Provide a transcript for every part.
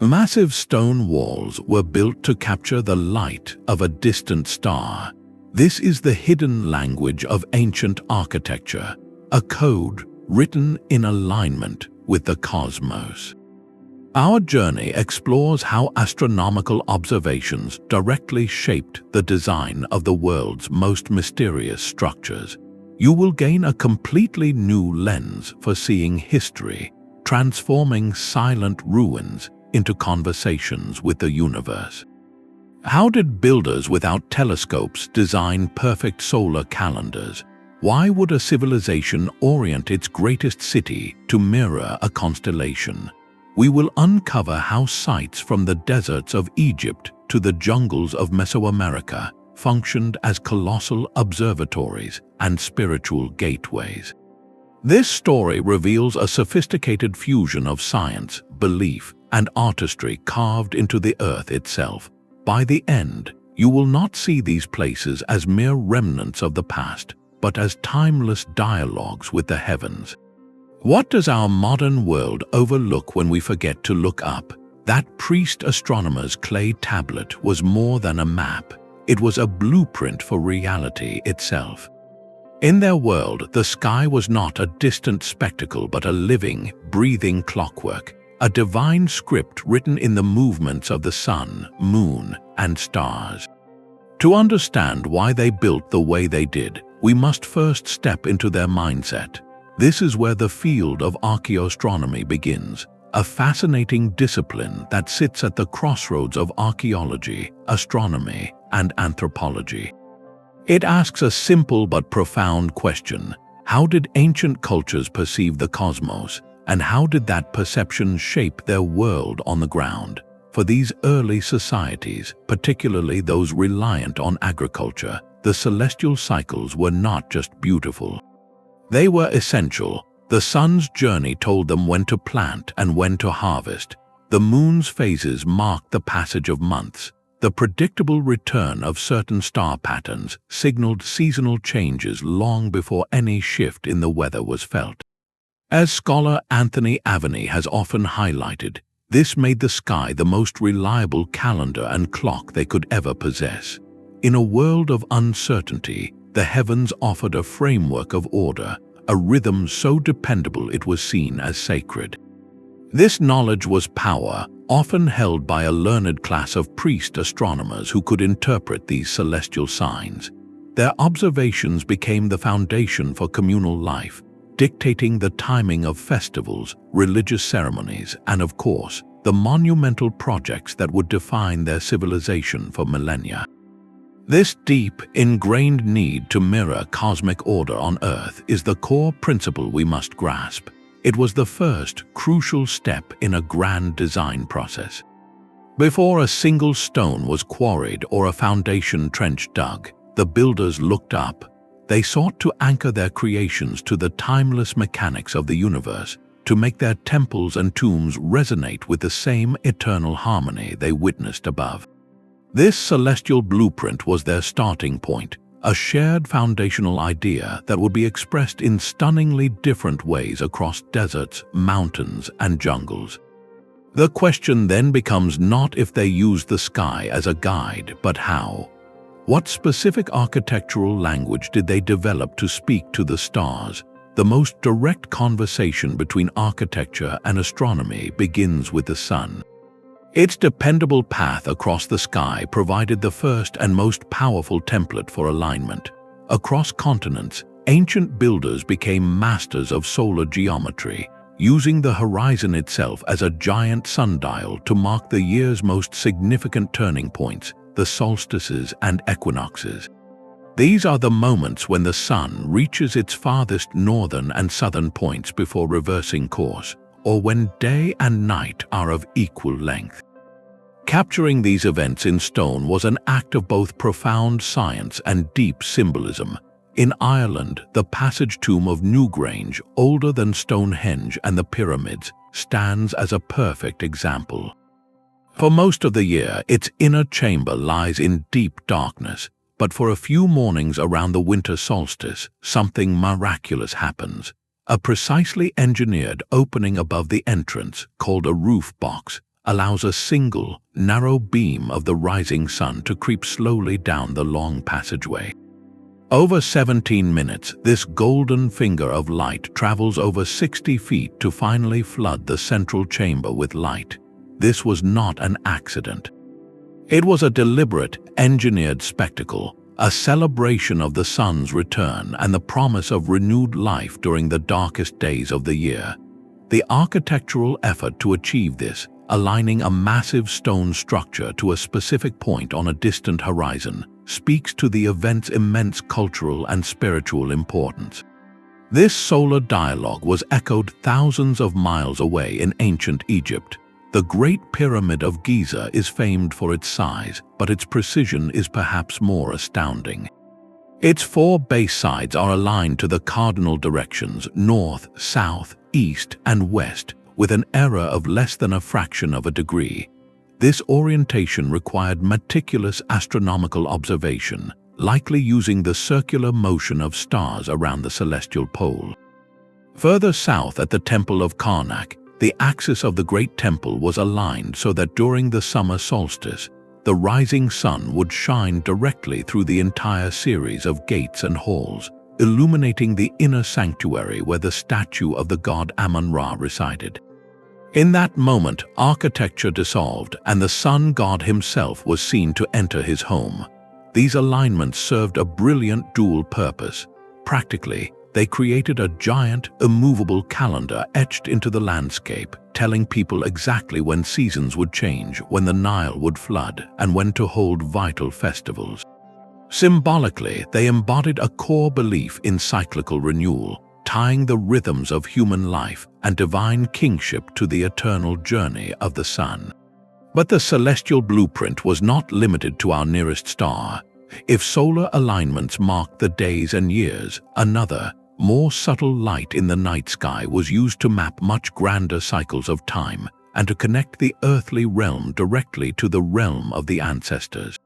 Massive stone walls were built to capture the light of a distant star. This is the hidden language of ancient architecture, a code written in alignment with the cosmos. Our journey explores how astronomical observations directly shaped the design of the world's most mysterious structures. You will gain a completely new lens for seeing history, transforming silent ruins into conversations with the universe. How did builders without telescopes design perfect solar calendars? Why would a civilization orient its greatest city to mirror a constellation? We will uncover how sites from the deserts of Egypt to the jungles of Mesoamerica functioned as colossal observatories and spiritual gateways. This story reveals a sophisticated fusion of science, belief, and artistry carved into the earth itself. By the end, you will not see these places as mere remnants of the past, but as timeless dialogues with the heavens. What does our modern world overlook when we forget to look up? That priest astronomer's clay tablet was more than a map. It was a blueprint for reality itself. In their world, the sky was not a distant spectacle but a living, breathing clockwork, a divine script written in the movements of the sun, moon, and stars. To understand why they built the way they did, we must first step into their mindset. This is where the field of archaeoastronomy begins, a fascinating discipline that sits at the crossroads of archaeology, astronomy, and anthropology. It asks a simple but profound question: how did ancient cultures perceive the cosmos, and how did that perception shape their world on the ground? For these early societies, particularly those reliant on agriculture, the celestial cycles were not just beautiful. They were essential. The sun's journey told them when to plant and when to harvest. The moon's phases marked the passage of months. The predictable return of certain star patterns signaled seasonal changes long before any shift in the weather was felt. As scholar Anthony Aveni has often highlighted, this made the sky the most reliable calendar and clock they could ever possess. In a world of uncertainty, the heavens offered a framework of order, a rhythm so dependable it was seen as sacred. This knowledge was power, often held by a learned class of priest astronomers who could interpret these celestial signs. Their observations became the foundation for communal life, dictating the timing of festivals, religious ceremonies, and of course, the monumental projects that would define their civilization for millennia. This deep, ingrained need to mirror cosmic order on Earth is the core principle we must grasp. It was the first crucial step in a grand design process. Before a single stone was quarried or a foundation trench dug, the builders looked up. They sought to anchor their creations to the timeless mechanics of the universe, to make their temples and tombs resonate with the same eternal harmony they witnessed above. This celestial blueprint was their starting point, a shared foundational idea that would be expressed in stunningly different ways across deserts, mountains, and jungles. The question then becomes not if they used the sky as a guide, but how. What specific architectural language did they develop to speak to the stars? The most direct conversation between architecture and astronomy begins with the sun. Its dependable path across the sky provided the first and most powerful template for alignment. Across continents, ancient builders became masters of solar geometry, using the horizon itself as a giant sundial to mark the year's most significant turning points, the solstices and equinoxes. These are the moments when the sun reaches its farthest northern and southern points before reversing course, or when day and night are of equal length. Capturing these events in stone was an act of both profound science and deep symbolism. In Ireland, the passage tomb of Newgrange, older than Stonehenge and the pyramids, stands as a perfect example. For most of the year, its inner chamber lies in deep darkness, but for a few mornings around the winter solstice, something miraculous happens. A precisely engineered opening above the entrance, called a roof box, allows a single, narrow beam of the rising sun to creep slowly down the long passageway. Over 17 minutes, this golden finger of light travels over 60 feet to finally flood the central chamber with light. This was not an accident. It was a deliberate, engineered spectacle, a celebration of the sun's return and the promise of renewed life during the darkest days of the year. The architectural effort to achieve this, aligning a massive stone structure to a specific point on a distant horizon, speaks to the event's immense cultural and spiritual importance. This solar dialogue was echoed thousands of miles away in ancient Egypt. The Great Pyramid of Giza is famed for its size, but its precision is perhaps more astounding. Its 4 base sides are aligned to the cardinal directions north, south, east, and west, with an error of less than a fraction of a degree. This orientation required meticulous astronomical observation, likely using the circular motion of stars around the celestial pole. Further south at the Temple of Karnak, the axis of the Great Temple was aligned so that during the summer solstice, the rising sun would shine directly through the entire series of gates and halls, illuminating the inner sanctuary where the statue of the god Amun-Ra resided. In that moment, architecture dissolved, and the sun god himself was seen to enter his home. These alignments served a brilliant dual purpose. Practically, they created a giant, immovable calendar etched into the landscape, telling people exactly when seasons would change, when the Nile would flood, and when to hold vital festivals. Symbolically, they embodied a core belief in cyclical renewal, tying the rhythms of human life and divine kingship to the eternal journey of the sun. But the celestial blueprint was not limited to our nearest star. If solar alignments marked the days and years, another, more subtle light in the night sky was used to map much grander cycles of time and to connect the earthly realm directly to the realm of the ancestors.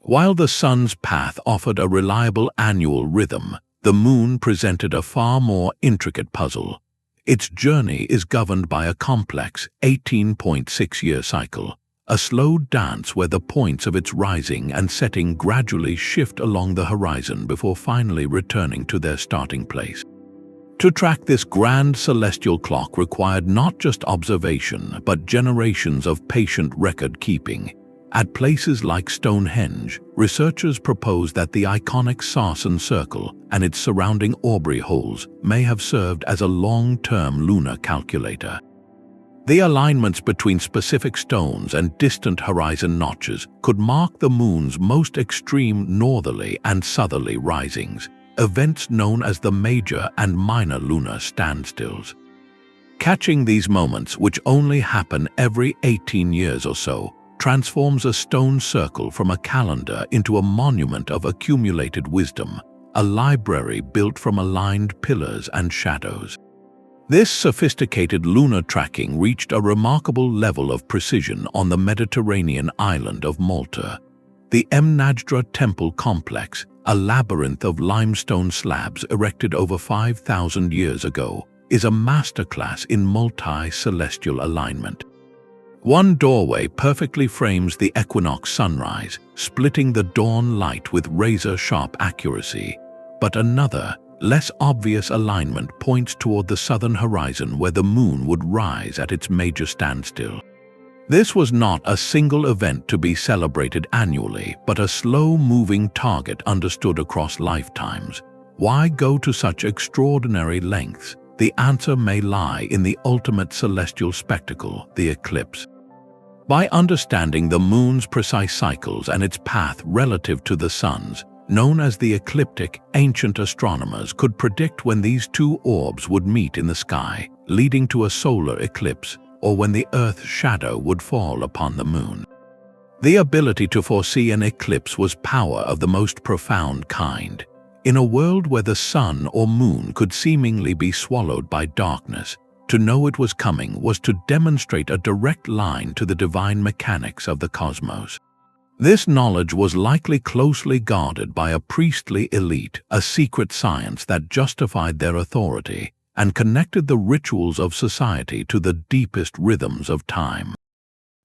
While the sun's path offered a reliable annual rhythm, the moon presented a far more intricate puzzle. Its journey is governed by a complex 18.6-year cycle, a slow dance where the points of its rising and setting gradually shift along the horizon before finally returning to their starting place. To track this grand celestial clock required not just observation, but generations of patient record-keeping. At places like Stonehenge, researchers propose that the iconic Sarsen Circle and its surrounding Aubrey holes may have served as a long-term lunar calculator. The alignments between specific stones and distant horizon notches could mark the moon's most extreme northerly and southerly risings, events known as the major and minor lunar standstills. Catching these moments, which only happen every 18 years or so, transforms a stone circle from a calendar into a monument of accumulated wisdom, a library built from aligned pillars and shadows. This sophisticated lunar tracking reached a remarkable level of precision on the Mediterranean island of Malta. The Mnajdra Temple complex, a labyrinth of limestone slabs erected over 5,000 years ago, is a masterclass in multi-celestial alignment. One doorway perfectly frames the equinox sunrise, splitting the dawn light with razor-sharp accuracy, but another, less obvious alignment points toward the southern horizon where the moon would rise at its major standstill. This was not a single event to be celebrated annually, but a slow-moving target understood across lifetimes. Why go to such extraordinary lengths? The answer may lie in the ultimate celestial spectacle, the eclipse. By understanding the moon's precise cycles and its path relative to the sun's, known as the ecliptic, ancient astronomers could predict when these two orbs would meet in the sky, leading to a solar eclipse, or when the Earth's shadow would fall upon the moon. The ability to foresee an eclipse was power of the most profound kind. In a world where the sun or moon could seemingly be swallowed by darkness, to know it was coming was to demonstrate a direct line to the divine mechanics of the cosmos. This knowledge was likely closely guarded by a priestly elite, a secret science that justified their authority and connected the rituals of society to the deepest rhythms of time.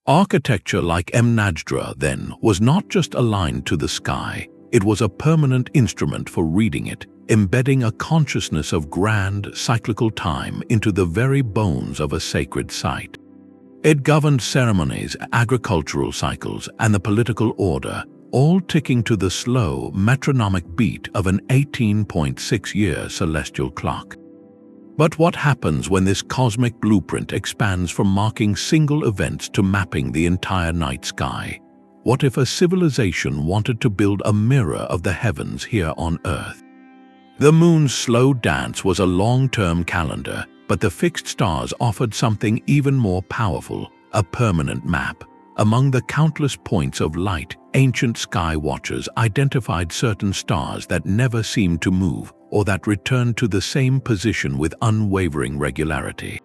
Architecture like Mnajdra, then, was not just aligned to the sky, it was a permanent instrument for reading it, embedding a consciousness of grand, cyclical time into the very bones of a sacred site. It governed ceremonies, agricultural cycles, and the political order, all ticking to the slow, metronomic beat of an 18.6-year celestial clock. But what happens when this cosmic blueprint expands from marking single events to mapping the entire night sky? What if a civilization wanted to build a mirror of the heavens here on Earth? The moon's slow dance was a long-term calendar, but the fixed stars offered something even more powerful, a permanent map. Among the countless points of light, ancient sky watchers identified certain stars that never seemed to move or that returned to the same position with unwavering regularity.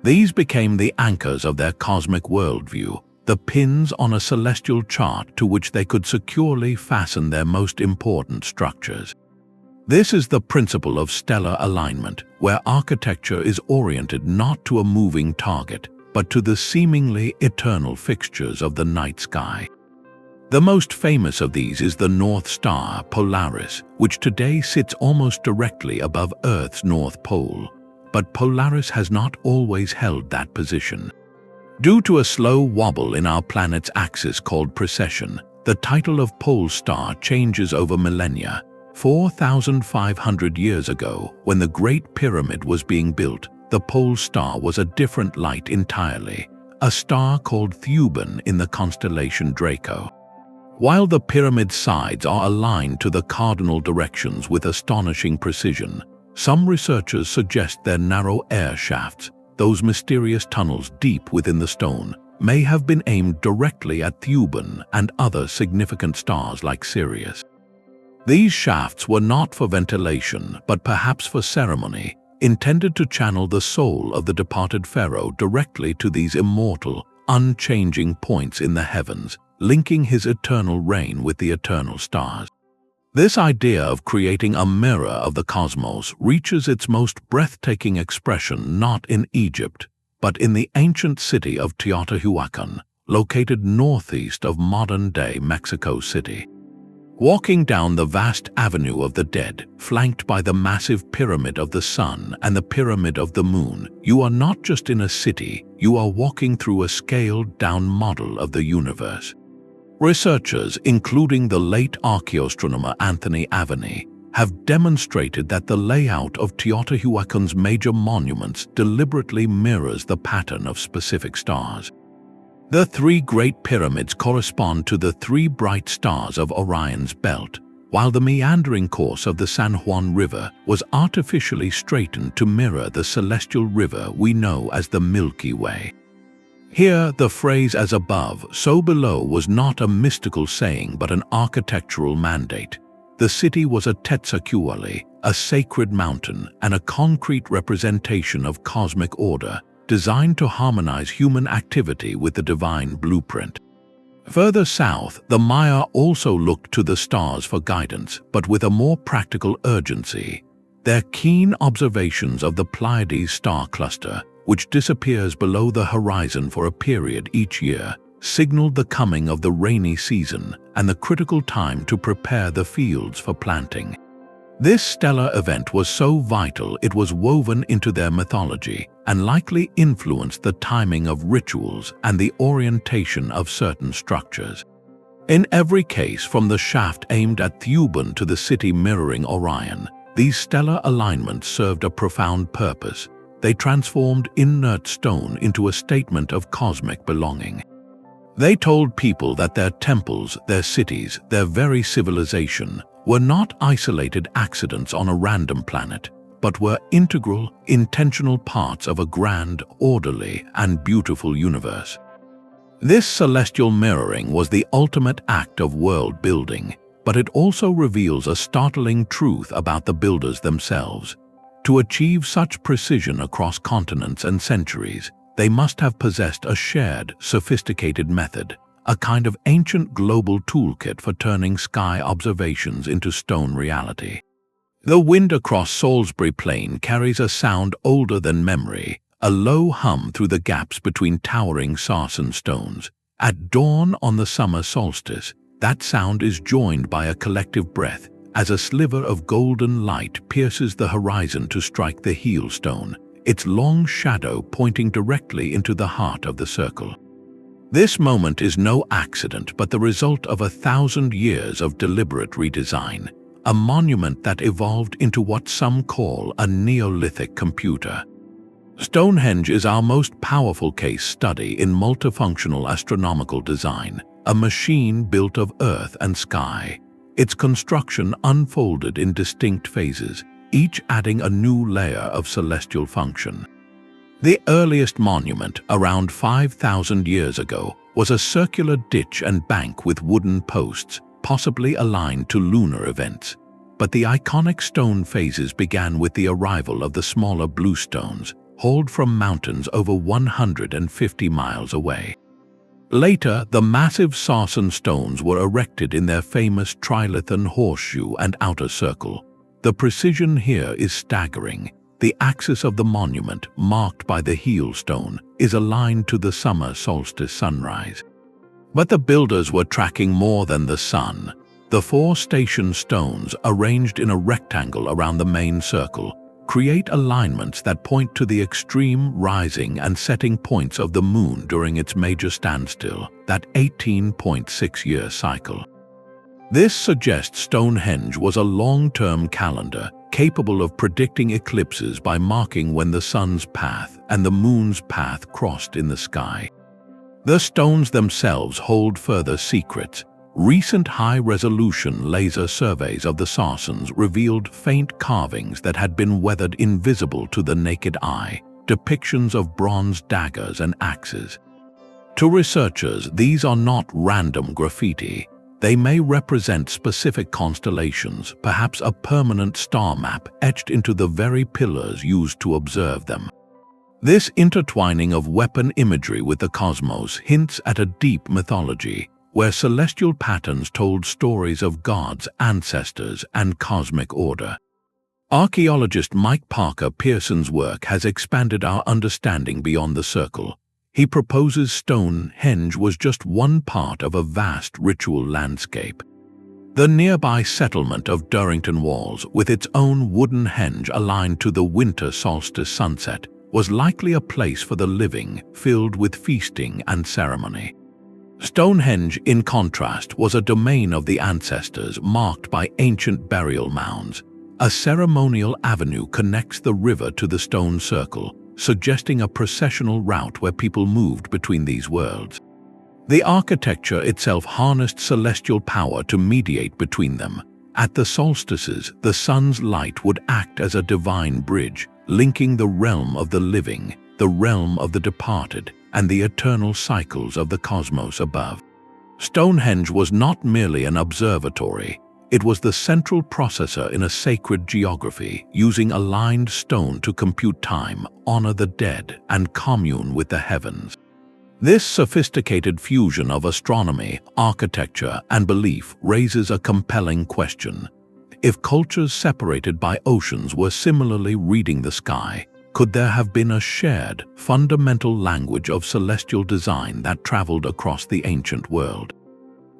These became the anchors of their cosmic worldview, the pins on a celestial chart to which they could securely fasten their most important structures. This is the principle of stellar alignment, where architecture is oriented not to a moving target, but to the seemingly eternal fixtures of the night sky. The most famous of these is the North Star, Polaris, which today sits almost directly above Earth's North Pole. But Polaris has not always held that position. Due to a slow wobble in our planet's axis called precession, the title of pole star changes over millennia. 4,500 years ago, when the Great Pyramid was being built, the pole star was a different light entirely, a star called Thuban in the constellation Draco. While the pyramid's sides are aligned to the cardinal directions with astonishing precision, some researchers suggest their narrow air shafts, those mysterious tunnels deep within the stone, may have been aimed directly at Thuban and other significant stars like Sirius. These shafts were not for ventilation, but perhaps for ceremony, intended to channel the soul of the departed pharaoh directly to these immortal, unchanging points in the heavens, linking his eternal reign with the eternal stars. This idea of creating a mirror of the cosmos reaches its most breathtaking expression not in Egypt, but in the ancient city of Teotihuacan, located northeast of modern-day Mexico City. Walking down the vast Avenue of the Dead, flanked by the massive Pyramid of the Sun and the Pyramid of the Moon, you are not just in a city, you are walking through a scaled-down model of the universe. Researchers, including the late archaeoastronomer Anthony Aveni, have demonstrated that the layout of Teotihuacan's major monuments deliberately mirrors the pattern of specific stars. The three Great Pyramids correspond to the three bright stars of Orion's belt, while the meandering course of the San Juan River was artificially straightened to mirror the celestial river we know as the Milky Way. Here, the phrase "as above, so below" was not a mystical saying but an architectural mandate. The city was a Tetsakuali, a sacred mountain, and a concrete representation of cosmic order, designed to harmonize human activity with the divine blueprint. Further south, the Maya also looked to the stars for guidance, but with a more practical urgency. Their keen observations of the Pleiades star cluster, which disappears below the horizon for a period each year, signaled the coming of the rainy season and the critical time to prepare the fields for planting. This stellar event was so vital it was woven into their mythology and likely influenced the timing of rituals and the orientation of certain structures. In every case, from the shaft aimed at Thuban to the city mirroring Orion, these stellar alignments served a profound purpose. They transformed inert stone into a statement of cosmic belonging. They told people that their temples, their cities, their very civilization were not isolated accidents on a random planet, but were integral, intentional parts of a grand, orderly, and beautiful universe. This celestial mirroring was the ultimate act of world building, but it also reveals a startling truth about the builders themselves. To achieve such precision across continents and centuries, they must have possessed a shared, sophisticated method, a kind of ancient global toolkit for turning sky observations into stone reality. The wind across Salisbury Plain carries a sound older than memory, a low hum through the gaps between towering sarsen stones, At dawn on the summer solstice, that sound is joined by a collective breath as a sliver of golden light pierces the horizon to strike the heel stone, its long shadow pointing directly into the heart of the circle. This moment is no accident but the result of 1,000 years of deliberate redesign, a monument that evolved into what some call a Neolithic computer. Stonehenge is our most powerful case study in multifunctional astronomical design, a machine built of earth and sky. Its construction unfolded in distinct phases, each adding a new layer of celestial function. The earliest monument, around 5,000 years ago, was a circular ditch and bank with wooden posts, possibly aligned to lunar events. But the iconic stone phases began with the arrival of the smaller bluestones, hauled from mountains over 150 miles away. Later, the massive sarsen stones were erected in their famous trilithon horseshoe and outer circle. The precision here is staggering. The axis of the monument, marked by the heel stone, is aligned to the summer solstice sunrise. But the builders were tracking more than the sun. The 4 station stones, arranged in a rectangle around the main circle, create alignments that point to the extreme rising and setting points of the moon during its major standstill, that 18.6-year cycle. This suggests Stonehenge was a long-term calendar, capable of predicting eclipses by marking when the sun's path and the moon's path crossed in the sky. The stones themselves hold further secrets. Recent high-resolution laser surveys of the sarsens revealed faint carvings that had been weathered invisible to the naked eye, depictions of bronze daggers and axes. To researchers, these are not random graffiti. They may represent specific constellations, perhaps a permanent star map etched into the very pillars used to observe them. This intertwining of weapon imagery with the cosmos hints at a deep mythology, where celestial patterns told stories of gods, ancestors, and cosmic order. Archaeologist Mike Parker Pearson's work has expanded our understanding beyond the circle. He proposes Stonehenge was just one part of a vast ritual landscape. The nearby settlement of Durrington Walls, with its own wooden henge aligned to the winter solstice sunset, was likely a place for the living, filled with feasting and ceremony. Stonehenge, in contrast, was a domain of the ancestors marked by ancient burial mounds. A ceremonial avenue connects the river to the stone circle, suggesting a processional route where people moved between these worlds. The architecture itself harnessed celestial power to mediate between them. At the solstices, the sun's light would act as a divine bridge, linking the realm of the living, the realm of the departed, and the eternal cycles of the cosmos above. Stonehenge was not merely an observatory. It was the central processor in a sacred geography, using aligned stone to compute time, honor the dead, and commune with the heavens. This sophisticated fusion of astronomy, architecture, and belief raises a compelling question. If cultures separated by oceans were similarly reading the sky, could there have been a shared, fundamental language of celestial design that traveled across the ancient world?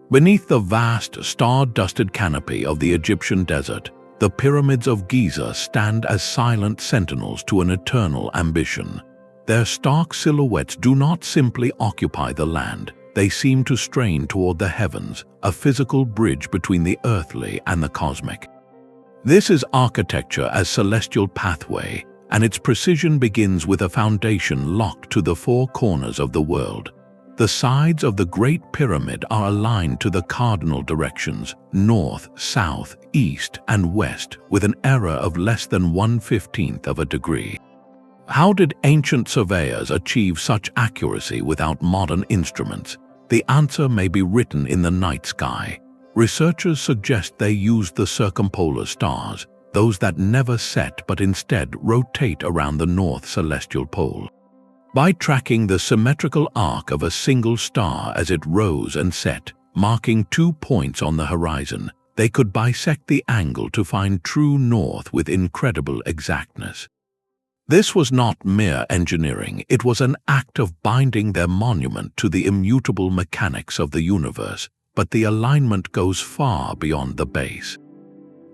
Beneath the vast, star-dusted canopy of the Egyptian desert, the pyramids of Giza stand as silent sentinels to an eternal ambition. Their stark silhouettes do not simply occupy the land, they seem to strain toward the heavens, a physical bridge between the earthly and the cosmic. This is architecture as celestial pathway, and its precision begins with a foundation locked to the 4 corners of the world. The sides of the Great Pyramid are aligned to the cardinal directions, north, south, east, and west, with an error of less than 1/15 of a degree. How did ancient surveyors achieve such accuracy without modern instruments? The answer may be written in the night sky. Researchers suggest they used the circumpolar stars, those that never set but instead rotate around the north celestial pole. By tracking the symmetrical arc of a single star as it rose and set, marking 2 points on the horizon, they could bisect the angle to find true north with incredible exactness. This was not mere engineering, it was an act of binding their monument to the immutable mechanics of the universe, but the alignment goes far beyond the base.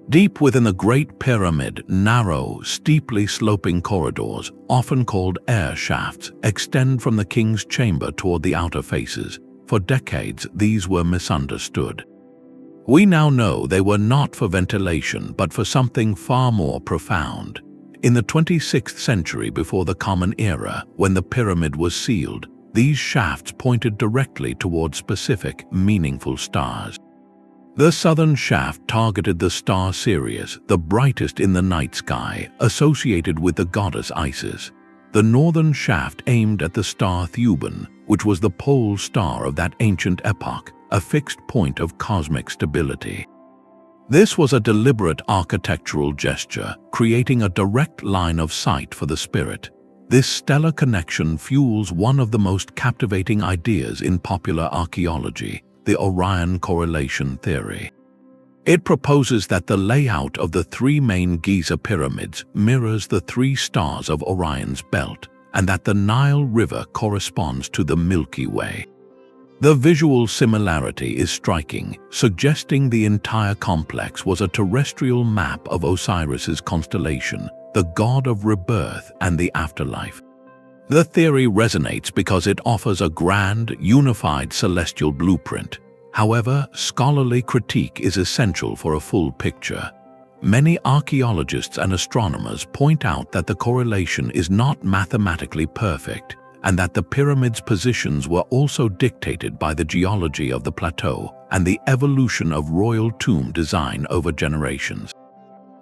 Deep within the Great Pyramid, narrow, steeply sloping corridors, often called air shafts, extend from the king's chamber toward the outer faces. For decades, these were misunderstood. We now know they were not for ventilation, but for something far more profound. In the 26th century before the Common Era, when the pyramid was sealed, these shafts pointed directly toward specific, meaningful stars. The southern shaft targeted the star Sirius, the brightest in the night sky, associated with the goddess Isis. The northern shaft aimed at the star Thuban, which was the pole star of that ancient epoch, a fixed point of cosmic stability. This was a deliberate architectural gesture, creating a direct line of sight for the spirit. This stellar connection fuels one of the most captivating ideas in popular archaeology, the Orion correlation theory. It proposes that the layout of the three main Giza pyramids mirrors the three stars of Orion's belt, and that the Nile River corresponds to the Milky Way. The visual similarity is striking, suggesting the entire complex was a terrestrial map of Osiris's constellation, the god of rebirth and the afterlife. The theory resonates because it offers a grand, unified celestial blueprint. However, scholarly critique is essential for a full picture. Many archaeologists and astronomers point out that the correlation is not mathematically perfect, and that the pyramid's positions were also dictated by the geology of the plateau and the evolution of royal tomb design over generations.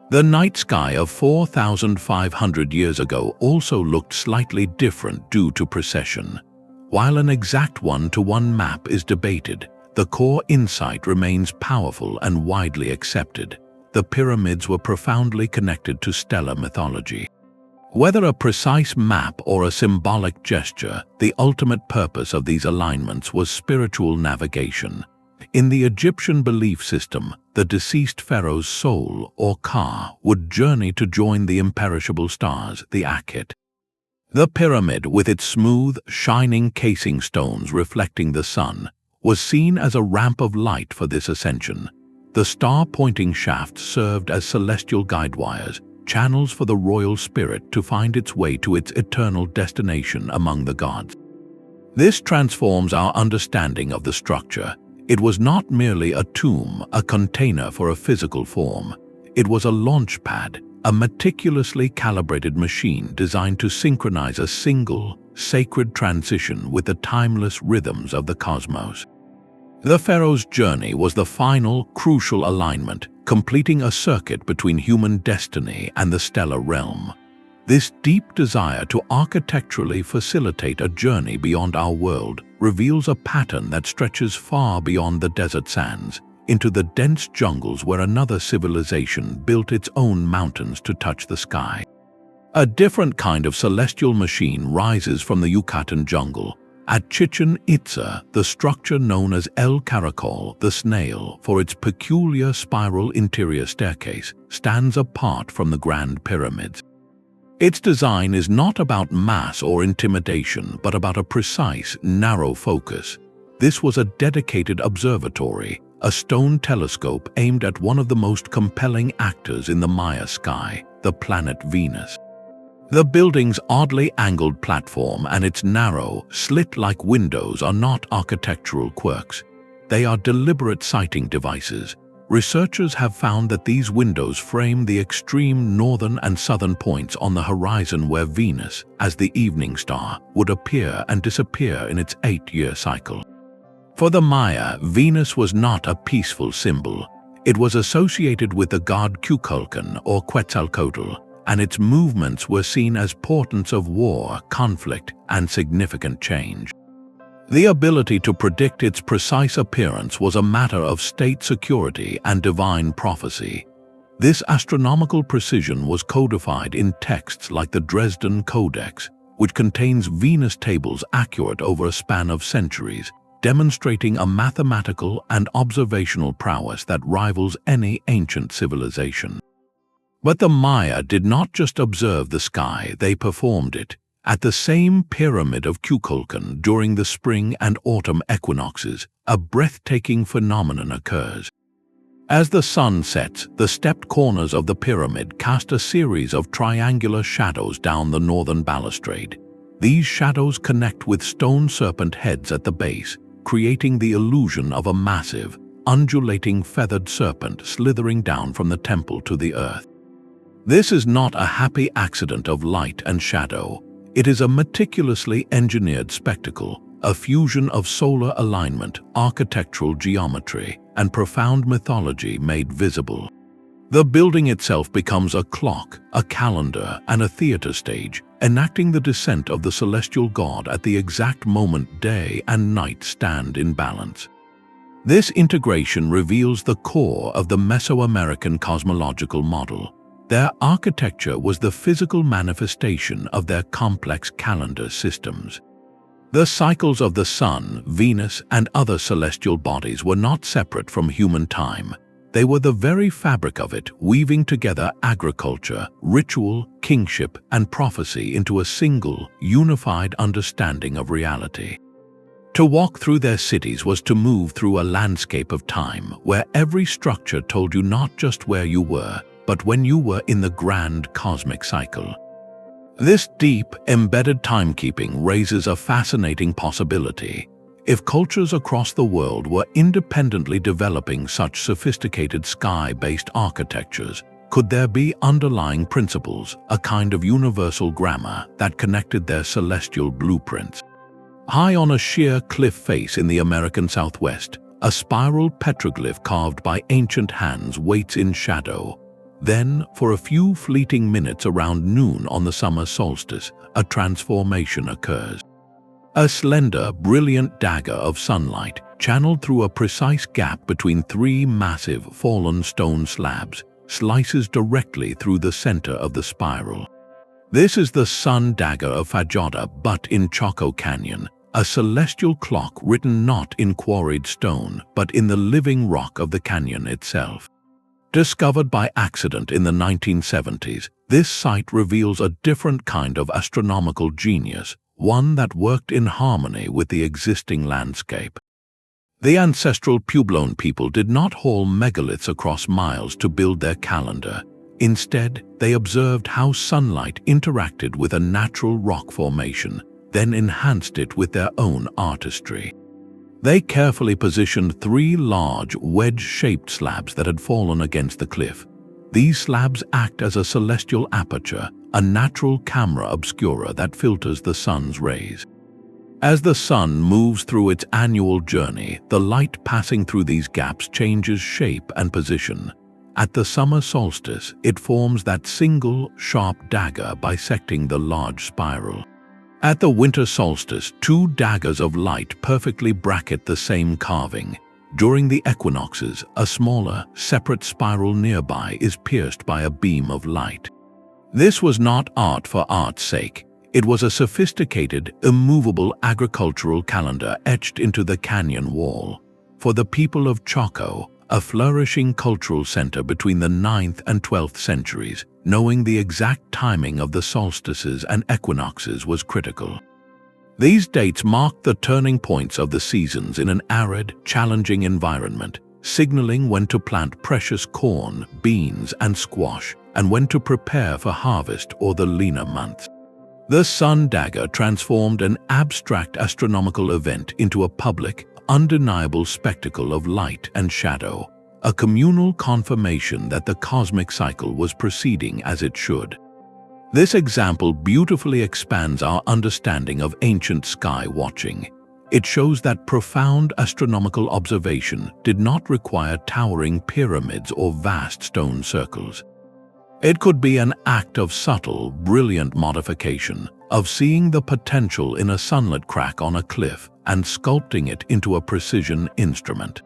The night sky of 4,500 years ago also looked slightly different due to precession. While an exact one-to-one map is debated, the core insight remains powerful and widely accepted. The pyramids were profoundly connected to stellar mythology. Whether a precise map or a symbolic gesture, the ultimate purpose of these alignments was spiritual navigation. In the Egyptian belief system, the deceased pharaoh's soul, or Ka, would journey to join the imperishable stars, the Akhet. The pyramid, with its smooth, shining casing stones reflecting the sun, was seen as a ramp of light for this ascension. The star-pointing shafts served as celestial guide wires, channels for the royal spirit to find its way to its eternal destination among the gods. This transforms our understanding of the structure. It was not merely a tomb, a container for a physical form. It was a launch pad, a meticulously calibrated machine designed to synchronize a single, sacred transition with the timeless rhythms of the cosmos. The pharaoh's journey was the final, crucial alignment, completing a circuit between human destiny and the stellar realm. This deep desire to architecturally facilitate a journey beyond our world reveals a pattern that stretches far beyond the desert sands, into the dense jungles where another civilization built its own mountains to touch the sky. A different kind of celestial machine rises from the Yucatan jungle. At Chichen Itza, the structure known as El Caracol, the snail, for its peculiar spiral interior staircase, stands apart from the Grand Pyramids. Its design is not about mass or intimidation, but about a precise, narrow focus. This was a dedicated observatory, a stone telescope aimed at one of the most compelling actors in the Maya sky, the planet Venus. The building's oddly angled platform and its narrow, slit-like windows are not architectural quirks. They are deliberate sighting devices. Researchers have found that these windows frame the extreme northern and southern points on the horizon where Venus, as the evening star, would appear and disappear in its 8-year cycle. For the Maya, Venus was not a peaceful symbol. It was associated with the god Kukulcan or Quetzalcoatl, and its movements were seen as portents of war, conflict, and significant change. The ability to predict its precise appearance was a matter of state security and divine prophecy. This astronomical precision was codified in texts like the Dresden Codex, which contains Venus tables accurate over a span of centuries, demonstrating a mathematical and observational prowess that rivals any ancient civilization. But the Maya did not just observe the sky, they performed it. At the same pyramid of Kukulcan during the spring and autumn equinoxes, a breathtaking phenomenon occurs. As the sun sets, the stepped corners of the pyramid cast a series of triangular shadows down the northern balustrade. These shadows connect with stone serpent heads at the base, creating the illusion of a massive, undulating feathered serpent slithering down from the temple to the earth. This is not a happy accident of light and shadow. It is a meticulously engineered spectacle, a fusion of solar alignment, architectural geometry, and profound mythology made visible. The building itself becomes a clock, a calendar, and a theater stage, enacting the descent of the celestial god at the exact moment day and night stand in balance. This integration reveals the core of the Mesoamerican cosmological model. Their architecture was the physical manifestation of their complex calendar systems. The cycles of the Sun, Venus, and other celestial bodies were not separate from human time. They were the very fabric of it, weaving together agriculture, ritual, kingship, and prophecy into a single, unified understanding of reality. To walk through their cities was to move through a landscape of time, where every structure told you not just where you were, but when you were in the grand cosmic cycle. This deep, embedded timekeeping raises a fascinating possibility. If cultures across the world were independently developing such sophisticated sky-based architectures, could there be underlying principles, a kind of universal grammar that connected their celestial blueprints? High on a sheer cliff face in the American Southwest, a spiral petroglyph carved by ancient hands waits in shadow. Then, for a few fleeting minutes around noon on the summer solstice, a transformation occurs. A slender, brilliant dagger of sunlight, channeled through a precise gap between three massive, fallen stone slabs, slices directly through the center of the spiral. This is the sun dagger of Fragility, but in Chaco Canyon, a celestial clock written not in quarried stone, but in the living rock of the canyon itself. Discovered by accident in the 1970s, this site reveals a different kind of astronomical genius, one that worked in harmony with the existing landscape. The ancestral Puebloan people did not haul megaliths across miles to build their calendar. Instead, they observed how sunlight interacted with a natural rock formation, then enhanced it with their own artistry. They carefully positioned three large, wedge-shaped slabs that had fallen against the cliff. These slabs act as a celestial aperture, a natural camera obscura that filters the sun's rays. As the sun moves through its annual journey, the light passing through these gaps changes shape and position. At the summer solstice, it forms that single, sharp dagger bisecting the large spiral. At the winter solstice, two daggers of light perfectly bracket the same carving. During the equinoxes, a smaller, separate spiral nearby is pierced by a beam of light. This was not art for art's sake. It was a sophisticated, immovable agricultural calendar etched into the canyon wall. For the people of Chaco, a flourishing cultural center between the 9th and 12th centuries, knowing the exact timing of the solstices and equinoxes was critical. These dates marked the turning points of the seasons in an arid, challenging environment, signaling when to plant precious corn, beans, and squash, and when to prepare for harvest or the leaner months. The sun dagger transformed an abstract astronomical event into a public, undeniable spectacle of light and shadow, a communal confirmation that the cosmic cycle was proceeding as it should. This example beautifully expands our understanding of ancient sky watching. It shows that profound astronomical observation did not require towering pyramids or vast stone circles. It could be an act of subtle, brilliant modification, of seeing the potential in a sunlit crack on a cliff and sculpting it into a precision instrument.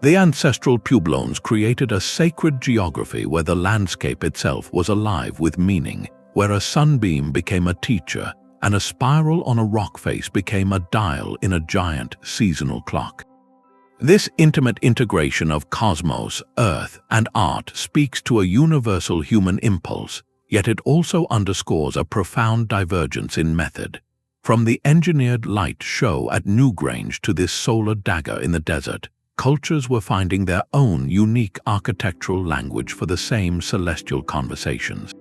The ancestral Puebloans created a sacred geography where the landscape itself was alive with meaning, where a sunbeam became a teacher and a spiral on a rock face became a dial in a giant seasonal clock. This intimate integration of cosmos, earth, and art speaks to a universal human impulse, yet it also underscores a profound divergence in method. From the engineered light show at Newgrange to this solar dagger in the desert, cultures were finding their own unique architectural language for the same celestial conversations.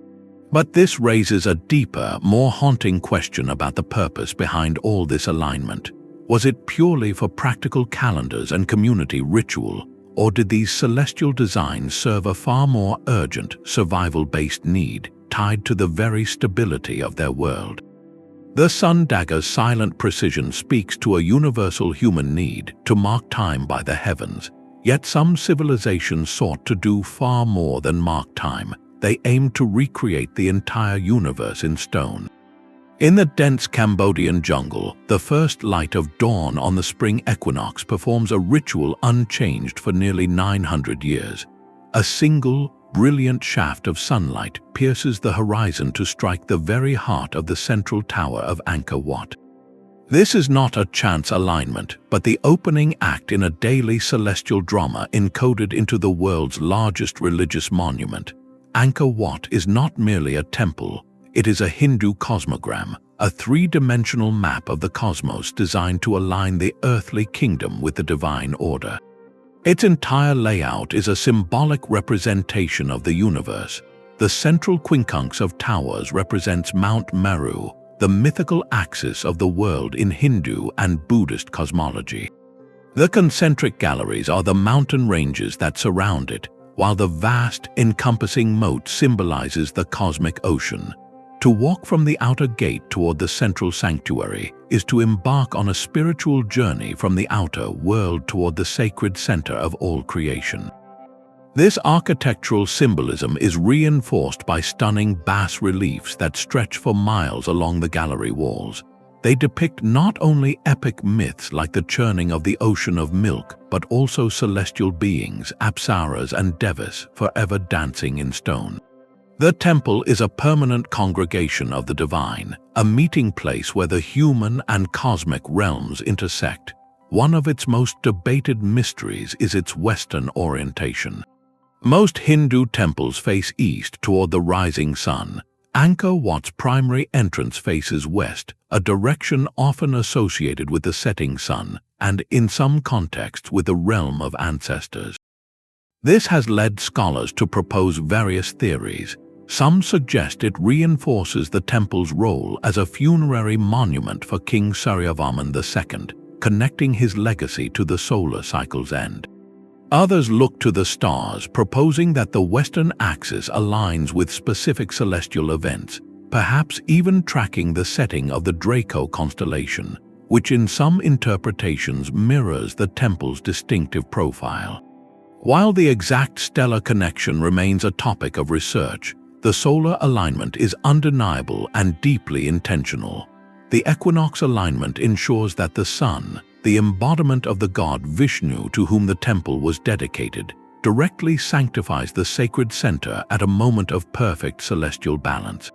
But this raises a deeper, more haunting question about the purpose behind all this alignment. Was it purely for practical calendars and community ritual, or did these celestial designs serve a far more urgent, survival-based need tied to the very stability of their world? The sun dagger's silent precision speaks to a universal human need to mark time by the heavens, yet some civilizations sought to do far more than mark time. They aimed to recreate the entire universe in stone. In the dense Cambodian jungle, the first light of dawn on the spring equinox performs a ritual unchanged for nearly 900 years. A single, brilliant shaft of sunlight pierces the horizon to strike the very heart of the central tower of Angkor Wat. This is not a chance alignment, but the opening act in a daily celestial drama encoded into the world's largest religious monument. Angkor Wat is not merely a temple, it is a Hindu cosmogram, a three-dimensional map of the cosmos designed to align the earthly kingdom with the divine order. Its entire layout is a symbolic representation of the universe. The central quincunx of towers represents Mount Meru, the mythical axis of the world in Hindu and Buddhist cosmology. The concentric galleries are the mountain ranges that surround it, while the vast, encompassing moat symbolizes the cosmic ocean. To walk from the outer gate toward the central sanctuary is to embark on a spiritual journey from the outer world toward the sacred center of all creation. This architectural symbolism is reinforced by stunning bas-reliefs that stretch for miles along the gallery walls. They depict not only epic myths like the churning of the ocean of milk, but also celestial beings, apsaras and devas, forever dancing in stone. The temple is a permanent congregation of the divine, a meeting place where the human and cosmic realms intersect. One of its most debated mysteries is its Western orientation. Most Hindu temples face east toward the rising sun. Angkor Wat's primary entrance faces west, a direction often associated with the setting sun, and in some contexts with the realm of ancestors. This has led scholars to propose various theories. Some suggest it reinforces the temple's role as a funerary monument for King Suryavarman II, connecting his legacy to the solar cycle's end. Others look to the stars, proposing that the western axis aligns with specific celestial events, perhaps even tracking the setting of the Draco constellation, which in some interpretations mirrors the temple's distinctive profile. While the exact stellar connection remains a topic of research, the solar alignment is undeniable and deeply intentional. The equinox alignment ensures that the sun, the embodiment of the god Vishnu to whom the temple was dedicated, directly sanctifies the sacred center at a moment of perfect celestial balance.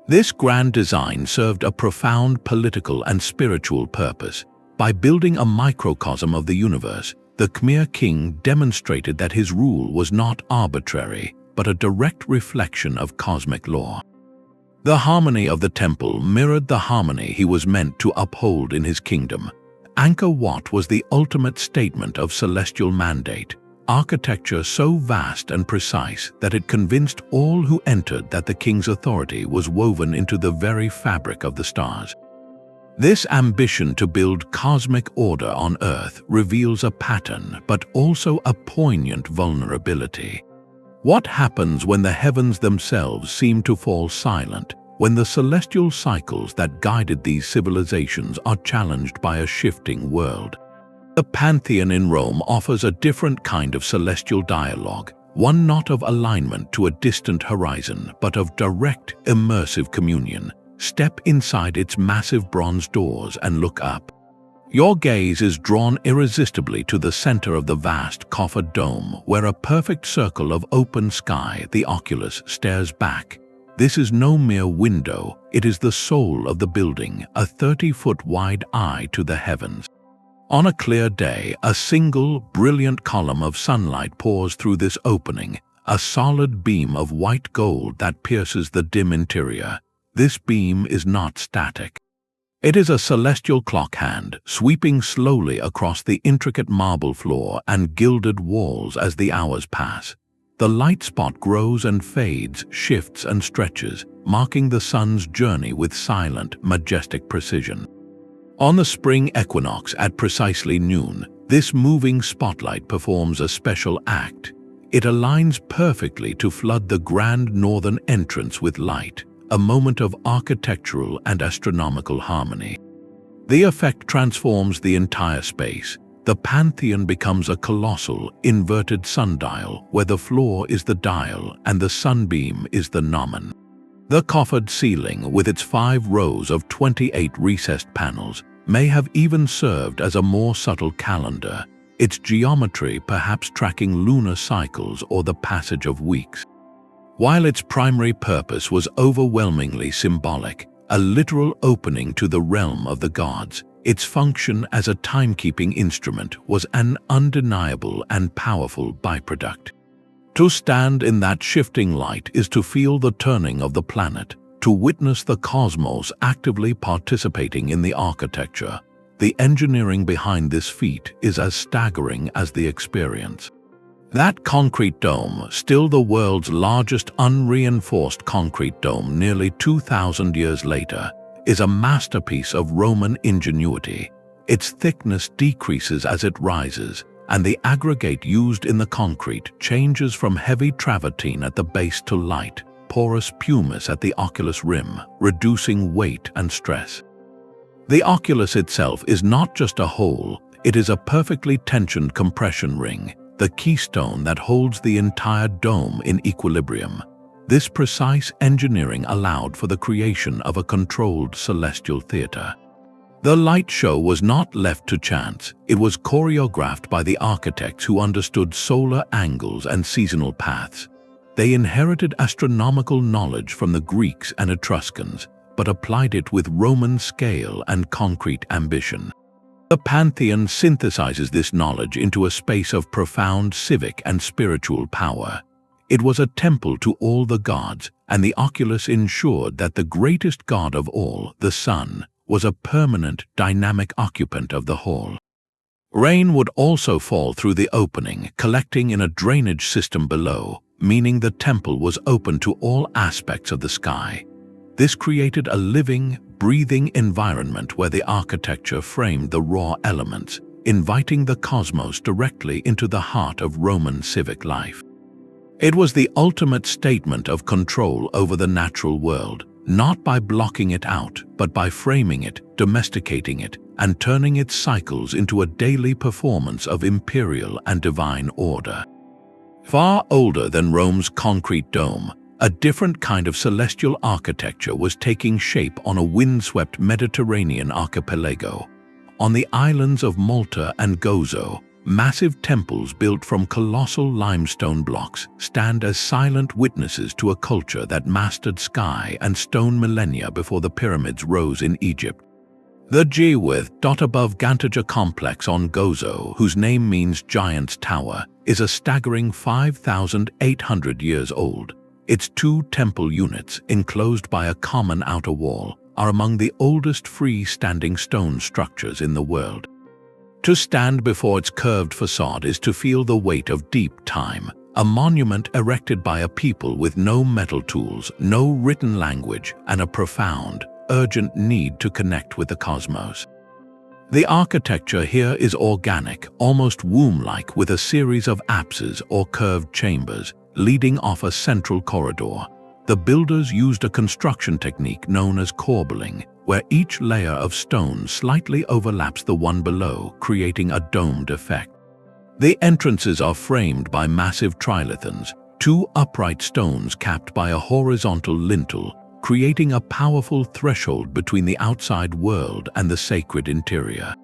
This grand design served a profound political and spiritual purpose. By building a microcosm of the universe, the Khmer king demonstrated that his rule was not arbitrary, but a direct reflection of cosmic law. The harmony of the temple mirrored the harmony he was meant to uphold in his kingdom. Angkor Wat was the ultimate statement of celestial mandate, architecture so vast and precise that it convinced all who entered that the king's authority was woven into the very fabric of the stars. This ambition to build cosmic order on Earth reveals a pattern, but also a poignant vulnerability. What happens when the heavens themselves seem to fall silent, when the celestial cycles that guided these civilizations are challenged by a shifting world? The Pantheon in Rome offers a different kind of celestial dialogue, one not of alignment to a distant horizon, but of direct, immersive communion. Step inside its massive bronze doors and look up. Your gaze is drawn irresistibly to the center of the vast coffered dome, where a perfect circle of open sky, the Oculus, stares back. This is no mere window, it is the soul of the building, a 30-foot wide eye to the heavens. On a clear day, a single, brilliant column of sunlight pours through this opening, a solid beam of white gold that pierces the dim interior. This beam is not static. It is a celestial clock hand, sweeping slowly across the intricate marble floor and gilded walls as the hours pass. The light spot grows and fades, shifts and stretches, marking the sun's journey with silent, majestic precision. On the spring equinox at precisely noon, this moving spotlight performs a special act. It aligns perfectly to flood the grand northern entrance with light, a moment of architectural and astronomical harmony. The effect transforms the entire space. The Pantheon becomes a colossal, inverted sundial where the floor is the dial and the sunbeam is the gnomon. The coffered ceiling, with its 5 rows of 28 recessed panels, may have even served as a more subtle calendar, its geometry perhaps tracking lunar cycles or the passage of weeks. While its primary purpose was overwhelmingly symbolic, a literal opening to the realm of the gods, its function as a timekeeping instrument was an undeniable and powerful byproduct. To stand in that shifting light is to feel the turning of the planet, to witness the cosmos actively participating in the architecture. The engineering behind this feat is as staggering as the experience. That concrete dome, still the world's largest unreinforced concrete dome nearly 2,000 years later, is a masterpiece of Roman ingenuity. Its thickness decreases as it rises, and the aggregate used in the concrete changes from heavy travertine at the base to light, porous pumice at the oculus rim, reducing weight and stress. The oculus itself is not just a hole, it is a perfectly tensioned compression ring, the keystone that holds the entire dome in equilibrium. This precise engineering allowed for the creation of a controlled celestial theater. The light show was not left to chance. It was choreographed by the architects who understood solar angles and seasonal paths. They inherited astronomical knowledge from the Greeks and Etruscans, but applied it with Roman scale and concrete ambition. The Pantheon synthesizes this knowledge into a space of profound civic and spiritual power. It was a temple to all the gods, and the oculus ensured that the greatest god of all, the sun, was a permanent, dynamic occupant of the hall. Rain would also fall through the opening, collecting in a drainage system below, meaning the temple was open to all aspects of the sky. This created a living, breathing environment where the architecture framed the raw elements, inviting the cosmos directly into the heart of Roman civic life. It was the ultimate statement of control over the natural world, not by blocking it out, but by framing it, domesticating it, and turning its cycles into a daily performance of imperial and divine order. Far older than Rome's concrete dome, a different kind of celestial architecture was taking shape on a windswept Mediterranean archipelago. On the islands of Malta and Gozo, massive temples built from colossal limestone blocks stand as silent witnesses to a culture that mastered sky and stone millennia before the pyramids rose in Egypt. The G-With above Gantaja complex on Gozo, whose name means Giant's Tower, is a staggering 5,800 years old. Its 2 temple units, enclosed by a common outer wall, are among the oldest free-standing stone structures in the world. To stand before its curved facade is to feel the weight of deep time, a monument erected by a people with no metal tools, no written language, and a profound, urgent need to connect with the cosmos. The architecture here is organic, almost womb-like, with a series of apses or curved chambers, leading off a central corridor. The builders used a construction technique known as corbelling, where each layer of stone slightly overlaps the one below, creating a domed effect. The entrances are framed by massive trilithons, 2 upright stones capped by a horizontal lintel, creating a powerful threshold between the outside world and the sacred interior.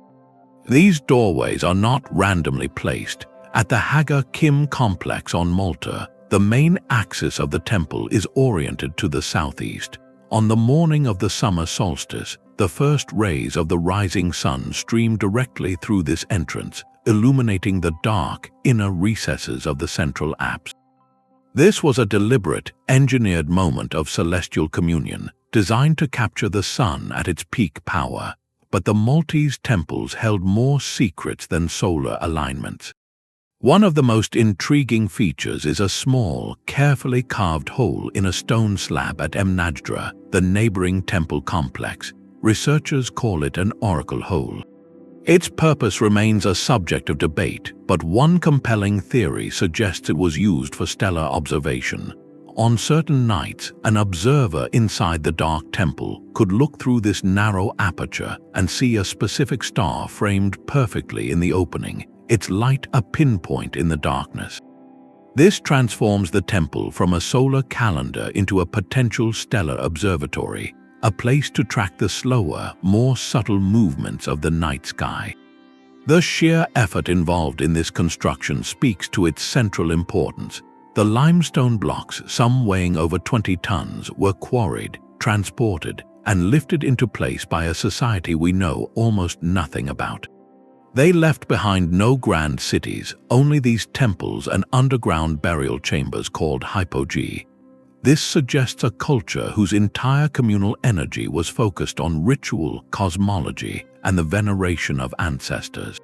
These doorways are not randomly placed. At the Haga Kim complex on Malta, the main axis of the temple is oriented to the southeast. On the morning of the summer solstice, the first rays of the rising sun streamed directly through this entrance, illuminating the dark, inner recesses of the central apse. This was a deliberate, engineered moment of celestial communion, designed to capture the sun at its peak power. But the Maltese temples held more secrets than solar alignments. One of the most intriguing features is a small, carefully carved hole in a stone slab at Mnajdra, the neighboring temple complex. Researchers call it an oracle hole. Its purpose remains a subject of debate, but one compelling theory suggests it was used for stellar observation. On certain nights, an observer inside the dark temple could look through this narrow aperture and see a specific star framed perfectly in the opening, its light a pinpoint in the darkness. This transforms the temple from a solar calendar into a potential stellar observatory, a place to track the slower, more subtle movements of the night sky. The sheer effort involved in this construction speaks to its central importance. The limestone blocks, some weighing over 20 tons, were quarried, transported, and lifted into place by a society we know almost nothing about. They left behind no grand cities, only these temples and underground burial chambers called hypogee. This suggests a culture whose entire communal energy was focused on ritual, cosmology, and the veneration of ancestors.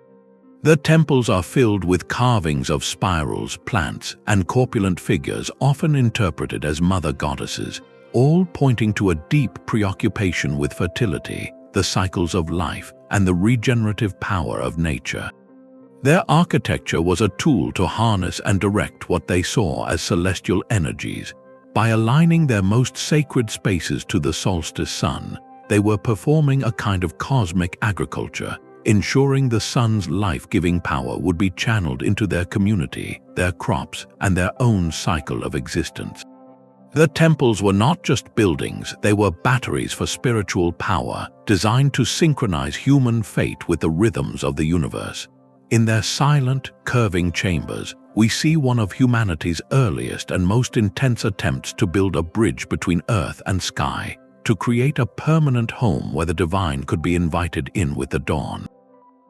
The temples are filled with carvings of spirals, plants, and corpulent figures often interpreted as mother goddesses, all pointing to a deep preoccupation with fertility, the cycles of life, and the regenerative power of nature. Their architecture was a tool to harness and direct what they saw as celestial energies. By aligning their most sacred spaces to the solstice sun, they were performing a kind of cosmic agriculture, ensuring the sun's life-giving power would be channeled into their community, their crops, and their own cycle of existence. The temples were not just buildings, they were batteries for spiritual power, designed to synchronize human fate with the rhythms of the universe. In their silent, curving chambers, we see one of humanity's earliest and most intense attempts to build a bridge between earth and sky, to create a permanent home where the divine could be invited in with the dawn.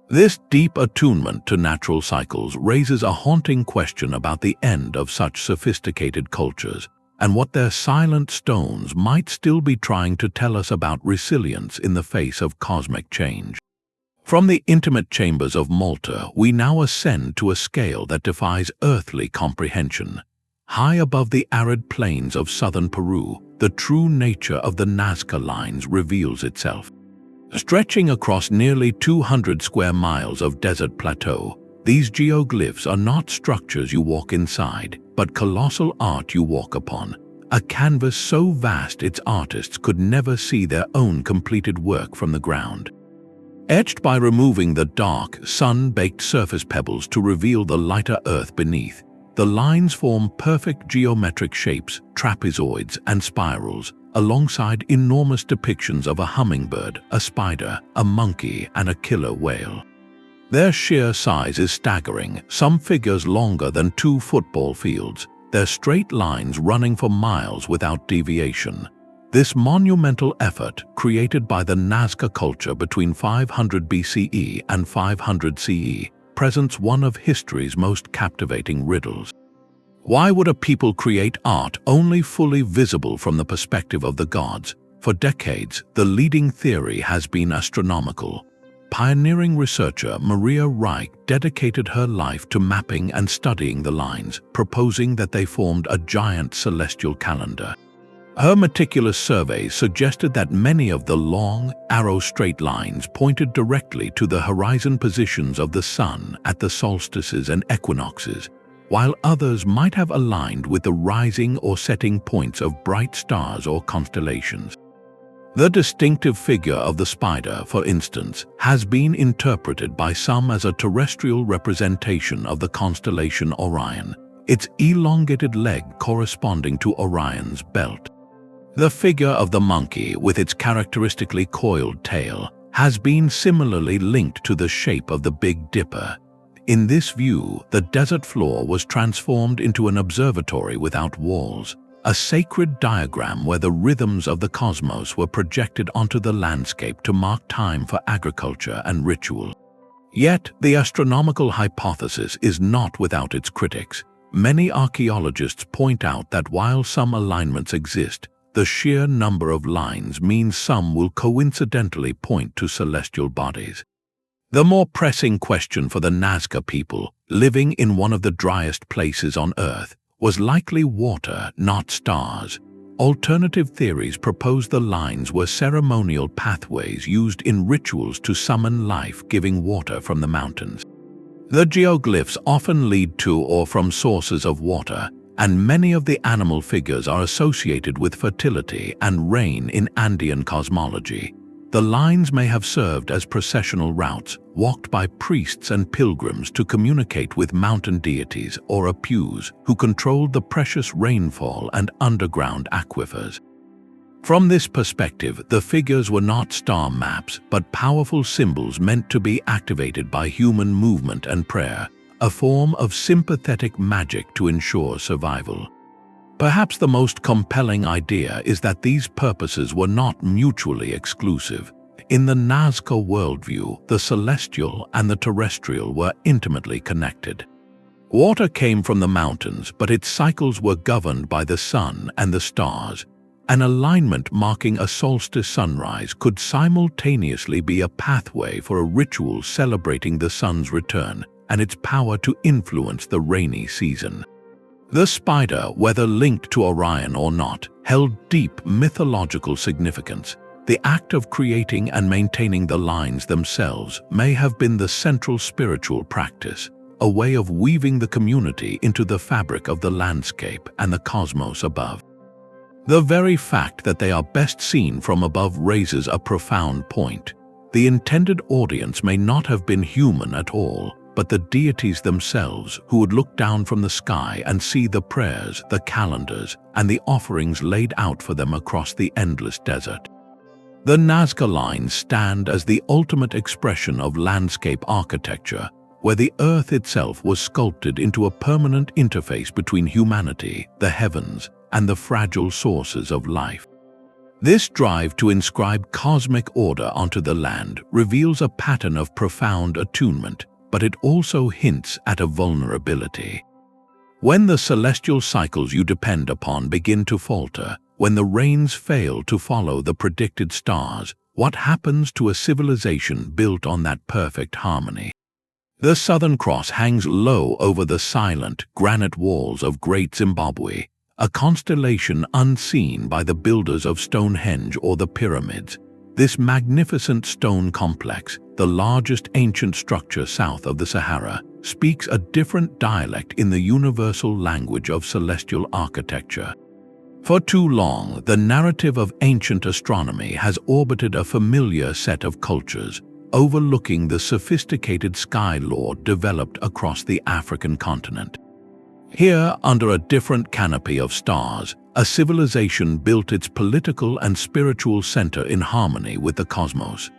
This deep attunement to natural cycles raises a haunting question about the end of such sophisticated cultures, and what their silent stones might still be trying to tell us about resilience in the face of cosmic change. From the intimate chambers of Malta, we now ascend to a scale that defies earthly comprehension. High above the arid plains of southern Peru, the true nature of the Nazca lines reveals itself. Stretching across nearly 200 square miles of desert plateau, these geoglyphs are not structures you walk inside, but colossal art you walk upon, a canvas so vast its artists could never see their own completed work from the ground. Etched by removing the dark, sun-baked surface pebbles to reveal the lighter earth beneath, the lines form perfect geometric shapes, trapezoids, and spirals, alongside enormous depictions of a hummingbird, a spider, a monkey, and a killer whale. Their sheer size is staggering, some figures longer than 2 football fields, their straight lines running for miles without deviation. This monumental effort, created by the Nazca culture between 500 BCE and 500 CE, presents one of history's most captivating riddles. Why would a people create art only fully visible from the perspective of the gods? For decades, the leading theory has been astronomical. Pioneering researcher Maria Reich dedicated her life to mapping and studying the lines, proposing that they formed a giant celestial calendar. Her meticulous surveys suggested that many of the long, arrow-straight lines pointed directly to the horizon positions of the sun at the solstices and equinoxes, while others might have aligned with the rising or setting points of bright stars or constellations. The distinctive figure of the spider, for instance, has been interpreted by some as a terrestrial representation of the constellation Orion, its elongated leg corresponding to Orion's belt. The figure of the monkey, with its characteristically coiled tail, has been similarly linked to the shape of the Big Dipper. In this view, the desert floor was transformed into an observatory without walls, a sacred diagram where the rhythms of the cosmos were projected onto the landscape to mark time for agriculture and ritual. Yet, the astronomical hypothesis is not without its critics. Many archaeologists point out that while some alignments exist, the sheer number of lines means some will coincidentally point to celestial bodies. The more pressing question for the Nazca people, living in one of the driest places on Earth, was likely water, not stars. Alternative theories propose the lines were ceremonial pathways used in rituals to summon life-giving water from the mountains. The geoglyphs often lead to or from sources of water, and many of the animal figures are associated with fertility and rain in Andean cosmology. The lines may have served as processional routes, walked by priests and pilgrims to communicate with mountain deities or apus who controlled the precious rainfall and underground aquifers. From this perspective, the figures were not star maps, but powerful symbols meant to be activated by human movement and prayer, a form of sympathetic magic to ensure survival. Perhaps the most compelling idea is that these purposes were not mutually exclusive. In the Nazca worldview, the celestial and the terrestrial were intimately connected. Water came from the mountains, but its cycles were governed by the sun and the stars. An alignment marking a solstice sunrise could simultaneously be a pathway for a ritual celebrating the sun's return and its power to influence the rainy season. The spider, whether linked to Orion or not, held deep mythological significance. The act of creating and maintaining the lines themselves may have been the central spiritual practice, a way of weaving the community into the fabric of the landscape and the cosmos above. The very fact that they are best seen from above raises a profound point. The intended audience may not have been human at all, but the deities themselves who would look down from the sky and see the prayers, the calendars, and the offerings laid out for them across the endless desert. The Nazca lines stand as the ultimate expression of landscape architecture, where the earth itself was sculpted into a permanent interface between humanity, the heavens, and the fragile sources of life. This drive to inscribe cosmic order onto the land reveals a pattern of profound attunement, but it also hints at a vulnerability. When the celestial cycles you depend upon begin to falter, when the rains fail to follow the predicted stars, what happens to a civilization built on that perfect harmony? The Southern Cross hangs low over the silent, granite walls of Great Zimbabwe, a constellation unseen by the builders of Stonehenge or the pyramids. This magnificent stone complex, the largest ancient structure south of the Sahara, speaks a different dialect in the universal language of celestial architecture. For too long, the narrative of ancient astronomy has orbited a familiar set of cultures, overlooking the sophisticated sky lore developed across the African continent. Here, under a different canopy of stars, a civilization built its political and spiritual center in harmony with the cosmos.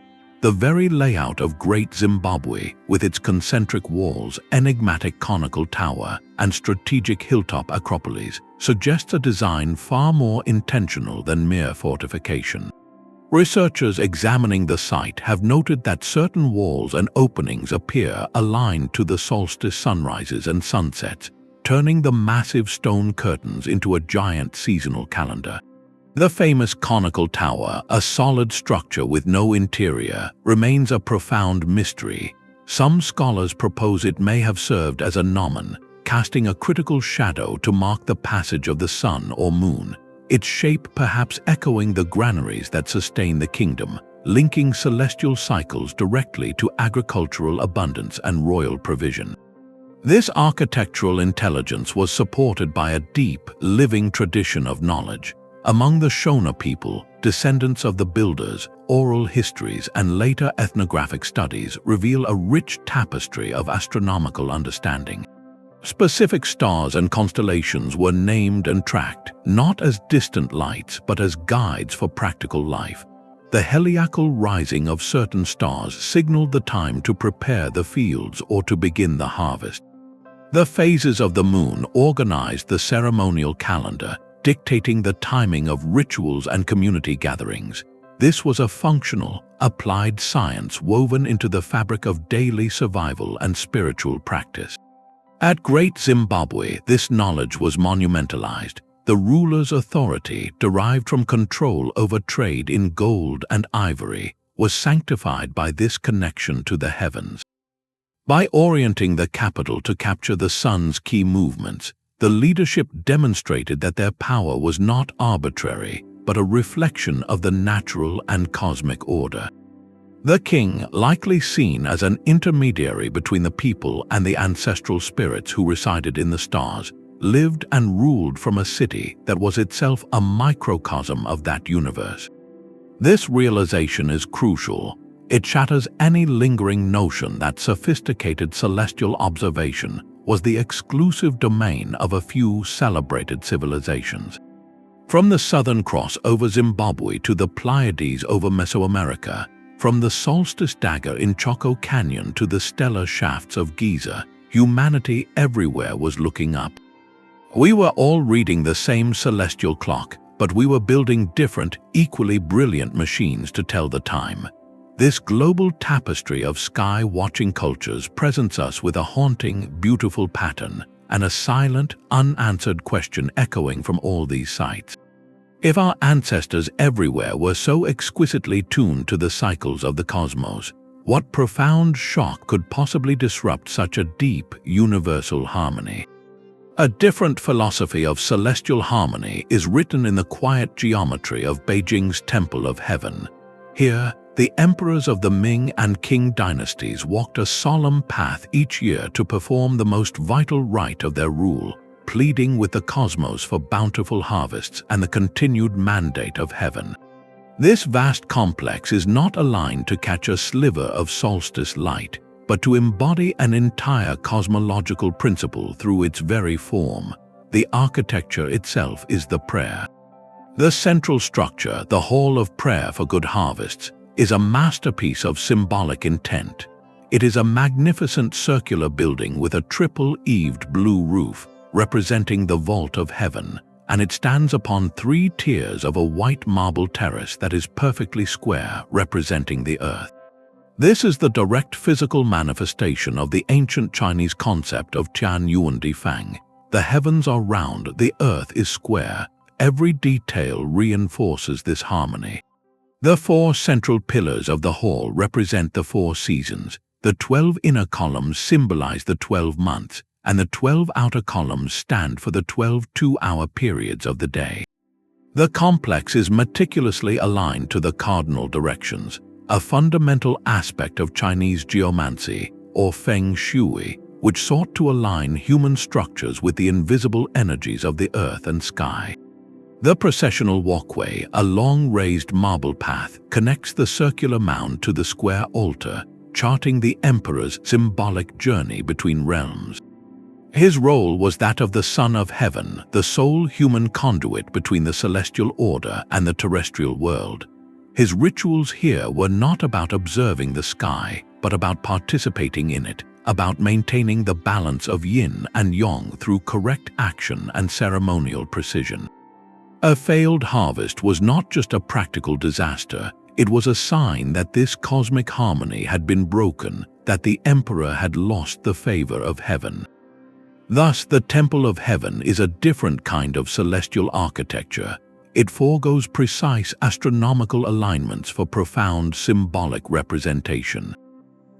The very layout of Great Zimbabwe, with its concentric walls, enigmatic conical tower, and strategic hilltop acropolis, suggests a design far more intentional than mere fortification. Researchers examining the site have noted that certain walls and openings appear aligned to the solstice sunrises and sunsets, turning the massive stone curtains into a giant seasonal calendar. The famous conical tower, a solid structure with no interior, remains a profound mystery. Some scholars propose it may have served as a gnomon, casting a critical shadow to mark the passage of the sun or moon, its shape perhaps echoing the granaries that sustain the kingdom, linking celestial cycles directly to agricultural abundance and royal provision. This architectural intelligence was supported by a deep, living tradition of knowledge. Among the Shona people, descendants of the builders, oral histories and later ethnographic studies reveal a rich tapestry of astronomical understanding. Specific stars and constellations were named and tracked, not as distant lights but as guides for practical life. The heliacal rising of certain stars signaled the time to prepare the fields or to begin the harvest. The phases of the moon organized the ceremonial calendar, dictating the timing of rituals and community gatherings. This was a functional, applied science woven into the fabric of daily survival and spiritual practice. At Great Zimbabwe, this knowledge was monumentalized. The ruler's authority, derived from control over trade in gold and ivory, was sanctified by this connection to the heavens. By orienting the capital to capture the sun's key movements, the leadership demonstrated that their power was not arbitrary, but a reflection of the natural and cosmic order. The king, likely seen as an intermediary between the people and the ancestral spirits who resided in the stars, lived and ruled from a city that was itself a microcosm of that universe. This realization is crucial. It shatters any lingering notion that sophisticated celestial observation was the exclusive domain of a few celebrated civilizations. From the Southern Cross over Zimbabwe to the Pleiades over Mesoamerica, from the Solstice Dagger in Chaco Canyon to the stellar shafts of Giza, humanity everywhere was looking up. We were all reading the same celestial clock, but we were building different, equally brilliant machines to tell the time. This global tapestry of sky-watching cultures presents us with a haunting, beautiful pattern and a silent, unanswered question echoing from all these sites. If our ancestors everywhere were so exquisitely tuned to the cycles of the cosmos, what profound shock could possibly disrupt such a deep, universal harmony? A different philosophy of celestial harmony is written in the quiet geometry of Beijing's Temple of Heaven. Here, the emperors of the Ming and Qing dynasties walked a solemn path each year to perform the most vital rite of their rule, pleading with the cosmos for bountiful harvests and the continued mandate of heaven. This vast complex is not aligned to catch a sliver of solstice light, but to embody an entire cosmological principle through its very form. The architecture itself is the prayer. The central structure, the Hall of Prayer for Good Harvests, is a masterpiece of symbolic intent. It is a magnificent circular building with a triple-eaved blue roof, representing the vault of heaven, and it stands upon 3 tiers of a white marble terrace that is perfectly square, representing the earth. This is the direct physical manifestation of the ancient Chinese concept of Tian Yuan Di Fang. The heavens are round, the earth is square. Every detail reinforces this harmony. The 4 central pillars of the hall represent the 4 seasons. The 12 inner columns symbolize the 12 months, and the 12 outer columns stand for the 12 two-hour periods of the day. The complex is meticulously aligned to the cardinal directions, a fundamental aspect of Chinese geomancy, or feng shui, which sought to align human structures with the invisible energies of the earth and sky. The processional walkway, a long raised marble path, connects the circular mound to the square altar, charting the emperor's symbolic journey between realms. His role was that of the Son of Heaven, the sole human conduit between the celestial order and the terrestrial world. His rituals here were not about observing the sky, but about participating in it, about maintaining the balance of yin and yang through correct action and ceremonial precision. A failed harvest was not just a practical disaster, it was a sign that this cosmic harmony had been broken, that the emperor had lost the favor of heaven. Thus, the Temple of Heaven is a different kind of celestial architecture. It foregoes precise astronomical alignments for profound symbolic representation.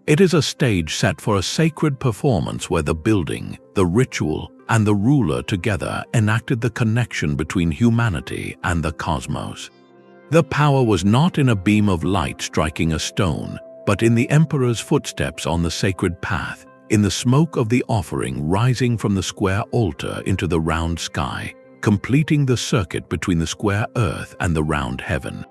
It is a stage set for a sacred performance where the building, the ritual, and the ruler together enacted the connection between humanity and the cosmos. The power was not in a beam of light striking a stone, but in the emperor's footsteps on the sacred path, in the smoke of the offering rising from the square altar into the round sky, completing the circuit between the square earth and the round heaven.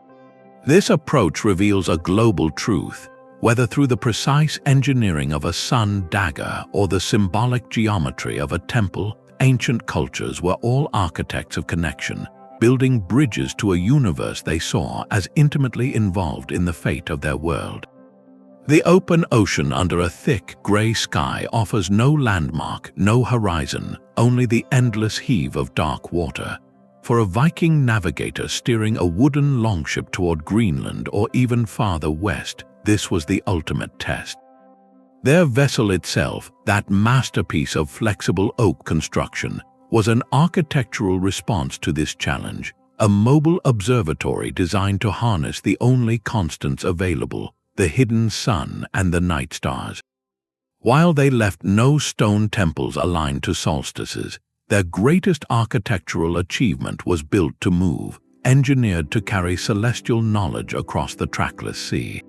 This approach reveals a global truth. Whether through the precise engineering of a sun dagger or the symbolic geometry of a temple, ancient cultures were all architects of connection, building bridges to a universe they saw as intimately involved in the fate of their world. The open ocean under a thick, gray sky offers no landmark, no horizon, only the endless heave of dark water. For a Viking navigator steering a wooden longship toward Greenland or even farther west, this was the ultimate test. Their vessel itself, that masterpiece of flexible oak construction, was an architectural response to this challenge, a mobile observatory designed to harness the only constants available, the hidden sun and the night stars. While they left no stone temples aligned to solstices, their greatest architectural achievement was built to move, engineered to carry celestial knowledge across the trackless sea.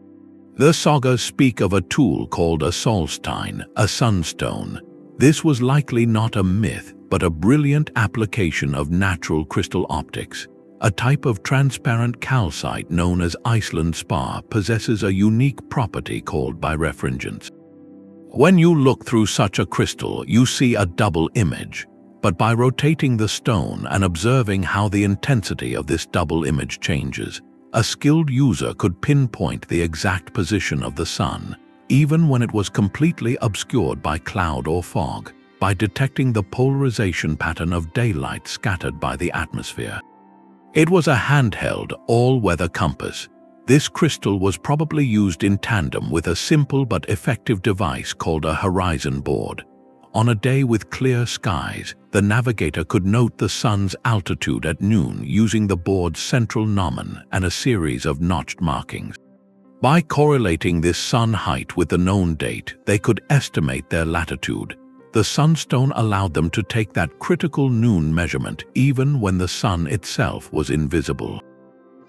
The sagas speak of a tool called a Solstein, a sunstone. This was likely not a myth, but a brilliant application of natural crystal optics. A type of transparent calcite known as Iceland spar possesses a unique property called birefringence. When you look through such a crystal, you see a double image. But by rotating the stone and observing how the intensity of this double image changes, a skilled user could pinpoint the exact position of the sun, even when it was completely obscured by cloud or fog, by detecting the polarization pattern of daylight scattered by the atmosphere. It was a handheld, all-weather compass. This crystal was probably used in tandem with a simple but effective device called a horizon board. On a day with clear skies, the navigator could note the sun's altitude at noon using the board's central gnomon and a series of notched markings. By correlating this sun height with the known date, they could estimate their latitude. The sunstone allowed them to take that critical noon measurement even when the sun itself was invisible.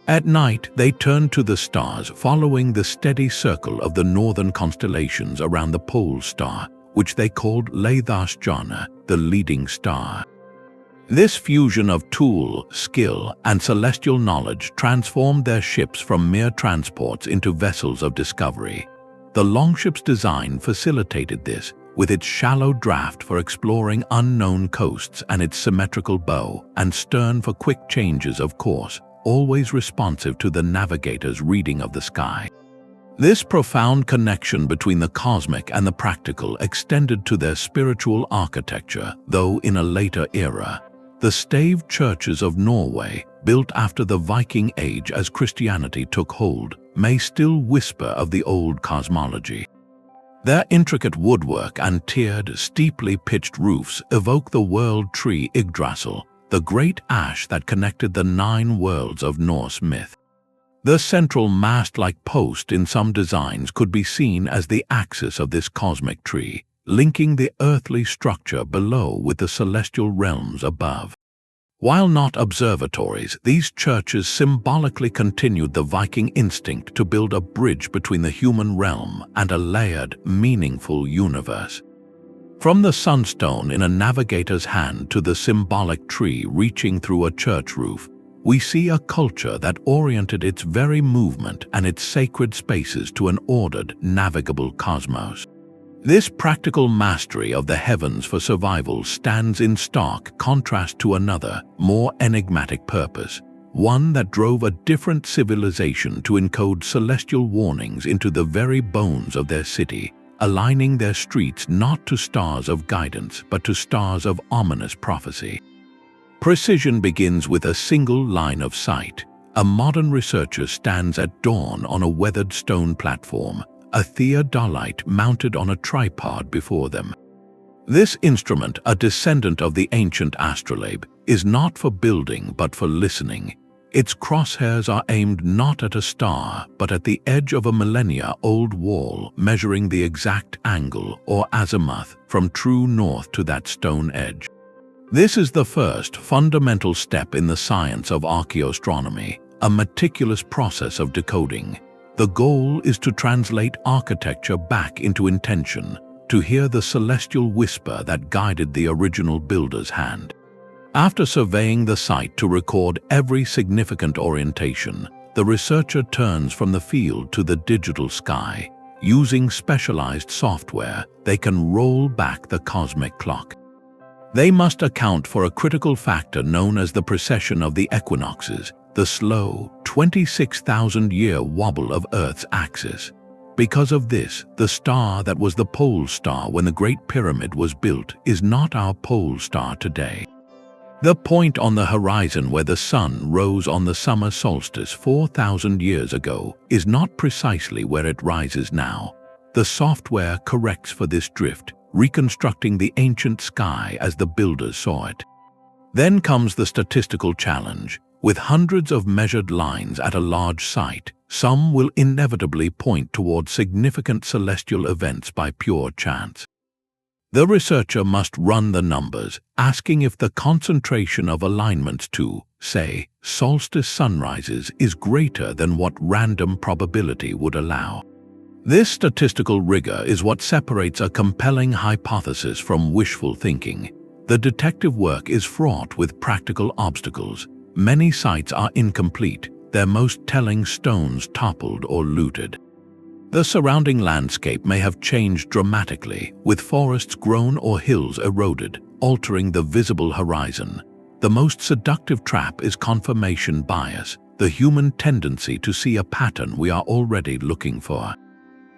At night, they turned to the stars, following the steady circle of the northern constellations around the pole star, which they called Leithastjana, the leading star. This fusion of tool, skill, and celestial knowledge transformed their ships from mere transports into vessels of discovery. The longship's design facilitated this, with its shallow draft for exploring unknown coasts and its symmetrical bow and stern for quick changes of course, always responsive to the navigator's reading of the sky. This profound connection between the cosmic and the practical extended to their spiritual architecture, though in a later era. The staved churches of Norway, built after the Viking Age as Christianity took hold, may still whisper of the old cosmology. Their intricate woodwork and tiered, steeply pitched roofs evoke the world tree Yggdrasil, the great ash that connected the 9 worlds of Norse myth. The central mast-like post in some designs could be seen as the axis of this cosmic tree, linking the earthly structure below with the celestial realms above. While not observatories, these churches symbolically continued the Viking instinct to build a bridge between the human realm and a layered, meaningful universe. From the sunstone in a navigator's hand to the symbolic tree reaching through a church roof, we see a culture that oriented its very movement and its sacred spaces to an ordered, navigable cosmos. This practical mastery of the heavens for survival stands in stark contrast to another, more enigmatic purpose, one that drove a different civilization to encode celestial warnings into the very bones of their city, aligning their streets not to stars of guidance but to stars of ominous prophecy. Precision begins with a single line of sight. A modern researcher stands at dawn on a weathered stone platform, a theodolite mounted on a tripod before them. This instrument, a descendant of the ancient astrolabe, is not for building but for listening. Its crosshairs are aimed not at a star but at the edge of a millennia-old wall, measuring the exact angle, or azimuth, from true north to that stone edge. This is the first fundamental step in the science of archaeoastronomy, a meticulous process of decoding. The goal is to translate architecture back into intention, to hear the celestial whisper that guided the original builder's hand. After surveying the site to record every significant orientation, the researcher turns from the field to the digital sky. Using specialized software, they can roll back the cosmic clock. They must account for a critical factor known as the precession of the equinoxes, the slow, 26,000-year wobble of Earth's axis. Because of this, the star that was the pole star when the Great Pyramid was built is not our pole star today. The point on the horizon where the sun rose on the summer solstice 4,000 years ago is not precisely where it rises now. The software corrects for this drift, reconstructing the ancient sky as the builders saw it. Then comes the statistical challenge. With hundreds of measured lines at a large site, some will inevitably point toward significant celestial events by pure chance. The researcher must run the numbers, asking if the concentration of alignments to, say, solstice sunrises is greater than what random probability would allow. This statistical rigor is what separates a compelling hypothesis from wishful thinking. The detective work is fraught with practical obstacles. Many sites are incomplete, their most telling stones toppled or looted. The surrounding landscape may have changed dramatically, with forests grown or hills eroded, altering the visible horizon. The most seductive trap is confirmation bias, the human tendency to see a pattern we are already looking for.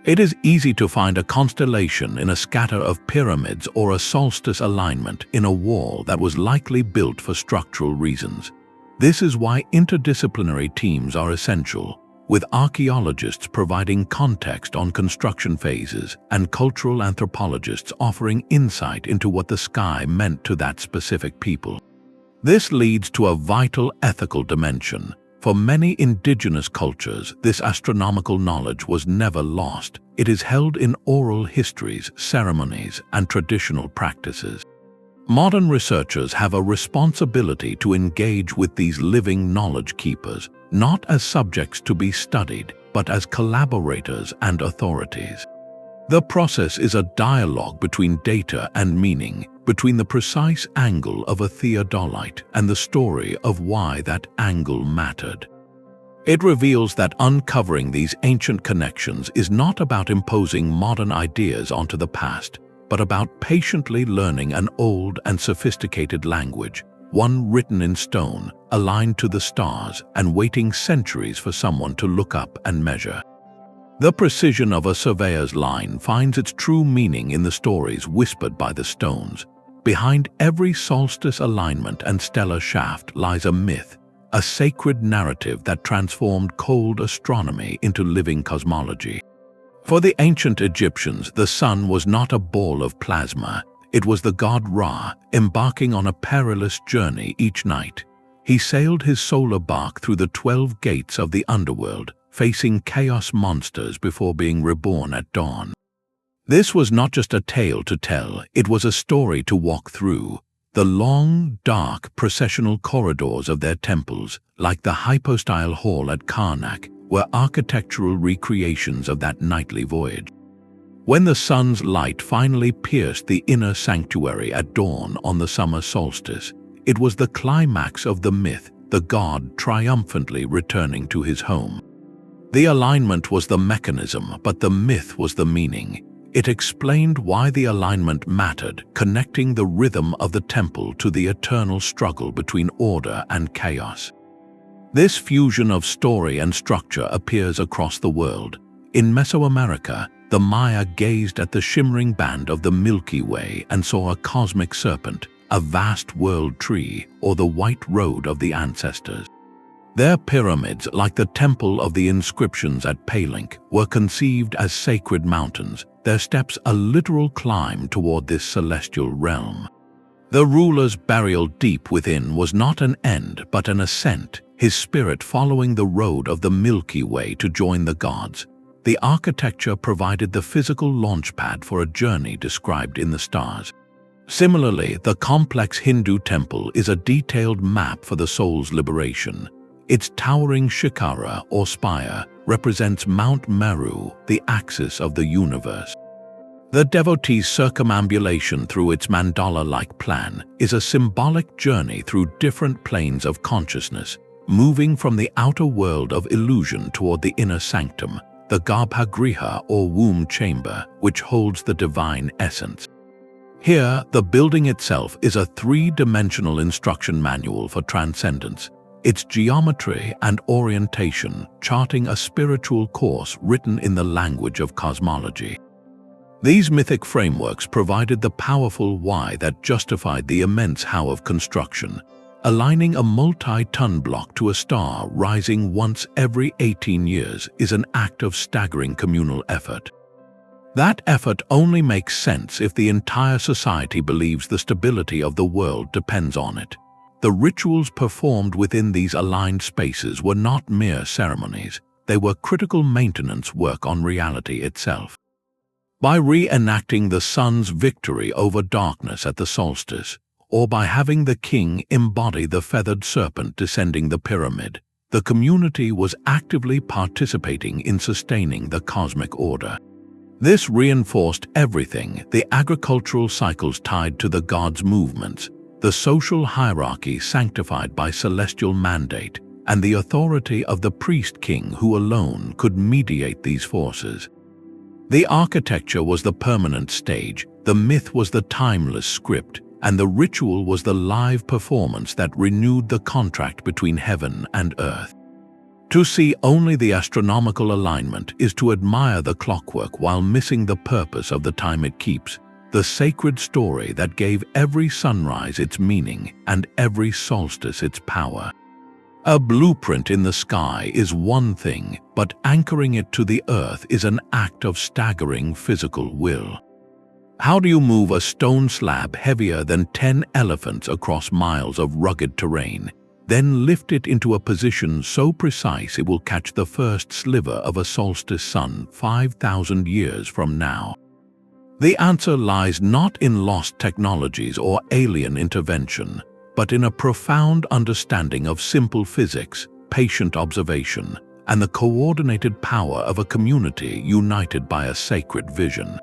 It is easy to find a constellation in a scatter of pyramids or a solstice alignment in a wall that was likely built for structural reasons. This is why interdisciplinary teams are essential, with archaeologists providing context on construction phases and cultural anthropologists offering insight into what the sky meant to that specific people. This leads to a vital ethical dimension. For many indigenous cultures, this astronomical knowledge was never lost. It is held in oral histories, ceremonies, and traditional practices. Modern researchers have a responsibility to engage with these living knowledge keepers, not as subjects to be studied, but as collaborators and authorities. The process is a dialogue between data and meaning, between the precise angle of a theodolite and the story of why that angle mattered. It reveals that uncovering these ancient connections is not about imposing modern ideas onto the past, but about patiently learning an old and sophisticated language, one written in stone, aligned to the stars, and waiting centuries for someone to look up and measure. The precision of a surveyor's line finds its true meaning in the stories whispered by the stones. Behind every solstice alignment and stellar shaft lies a myth, a sacred narrative that transformed cold astronomy into living cosmology. For the ancient Egyptians, the sun was not a ball of plasma. It was the god Ra, embarking on a perilous journey each night. He sailed his solar bark through the 12 gates of the underworld, facing chaos monsters before being reborn at dawn. This was not just a tale to tell, it was a story to walk through. The long, dark, processional corridors of their temples, like the hypostyle hall at Karnak, were architectural recreations of that nightly voyage. When the sun's light finally pierced the inner sanctuary at dawn on the summer solstice, it was the climax of the myth, the god triumphantly returning to his home. The alignment was the mechanism, but the myth was the meaning. It explained why the alignment mattered, connecting the rhythm of the temple to the eternal struggle between order and chaos. This fusion of story and structure appears across the world. In Mesoamerica, the Maya gazed at the shimmering band of the Milky Way and saw a cosmic serpent, a vast world tree, or the white road of the ancestors. Their pyramids, like the temple of the inscriptions at Palenque, were conceived as sacred mountains, their steps a literal climb toward this celestial realm. The ruler's burial deep within was not an end but an ascent, his spirit following the road of the Milky Way to join the gods. The architecture provided the physical launchpad for a journey described in the stars. Similarly, the complex Hindu temple is a detailed map for the soul's liberation. Its towering shikara, or spire, represents Mount Meru, the axis of the universe. The devotee's circumambulation through its mandala-like plan is a symbolic journey through different planes of consciousness, moving from the outer world of illusion toward the inner sanctum, the Garbhagriha or womb chamber, which holds the divine essence. Here, the building itself is a three-dimensional instruction manual for transcendence, its geometry and orientation charting a spiritual course written in the language of cosmology. These mythic frameworks provided the powerful why that justified the immense how of construction. Aligning a multi-ton block to a star rising once every 18 years is an act of staggering communal effort. That effort only makes sense if the entire society believes the stability of the world depends on it. The rituals performed within these aligned spaces were not mere ceremonies. They were critical maintenance work on reality itself. By reenacting the sun's victory over darkness at the solstice, or by having the king embody the feathered serpent descending the pyramid, the community was actively participating in sustaining the cosmic order. This reinforced everything: the agricultural cycles tied to the gods' movements, the social hierarchy sanctified by celestial mandate, and the authority of the priest-king who alone could mediate these forces. The architecture was the permanent stage, the myth was the timeless script, and the ritual was the live performance that renewed the contract between heaven and earth. To see only the astronomical alignment is to admire the clockwork while missing the purpose of the time it keeps, the sacred story that gave every sunrise its meaning and every solstice its power. A blueprint in the sky is one thing, but anchoring it to the earth is an act of staggering physical will. How do you move a stone slab heavier than 10 elephants across miles of rugged terrain, then lift it into a position so precise it will catch the first sliver of a solstice sun 5,000 years from now? The answer lies not in lost technologies or alien intervention, but in a profound understanding of simple physics, patient observation, and the coordinated power of a community united by a sacred vision.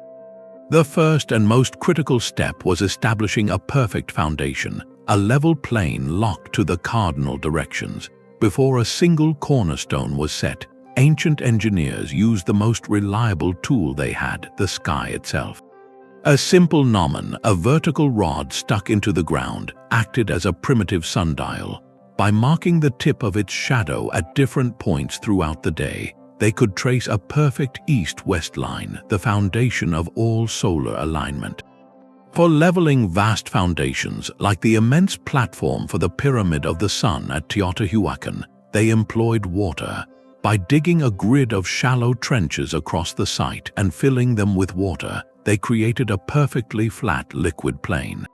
The first and most critical step was establishing a perfect foundation, a level plane locked to the cardinal directions. Before a single cornerstone was set, ancient engineers used the most reliable tool they had, the sky itself. A simple gnomon, a vertical rod stuck into the ground, acted as a primitive sundial. By marking the tip of its shadow at different points throughout the day, they could trace a perfect east-west line, the foundation of all solar alignment. For leveling vast foundations, like the immense platform for the Pyramid of the Sun at Teotihuacan, they employed water. By digging a grid of shallow trenches across the site and filling them with water, they created a perfectly flat liquid plain.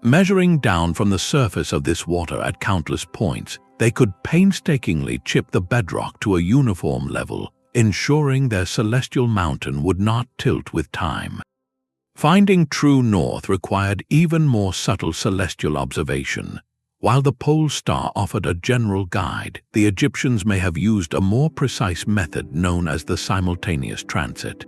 Measuring down from the surface of this water at countless points, they could painstakingly chip the bedrock to a uniform level, ensuring their celestial mountain would not tilt with time. Finding true north required even more subtle celestial observation. While the pole star offered a general guide, the Egyptians may have used a more precise method known as the simultaneous transit.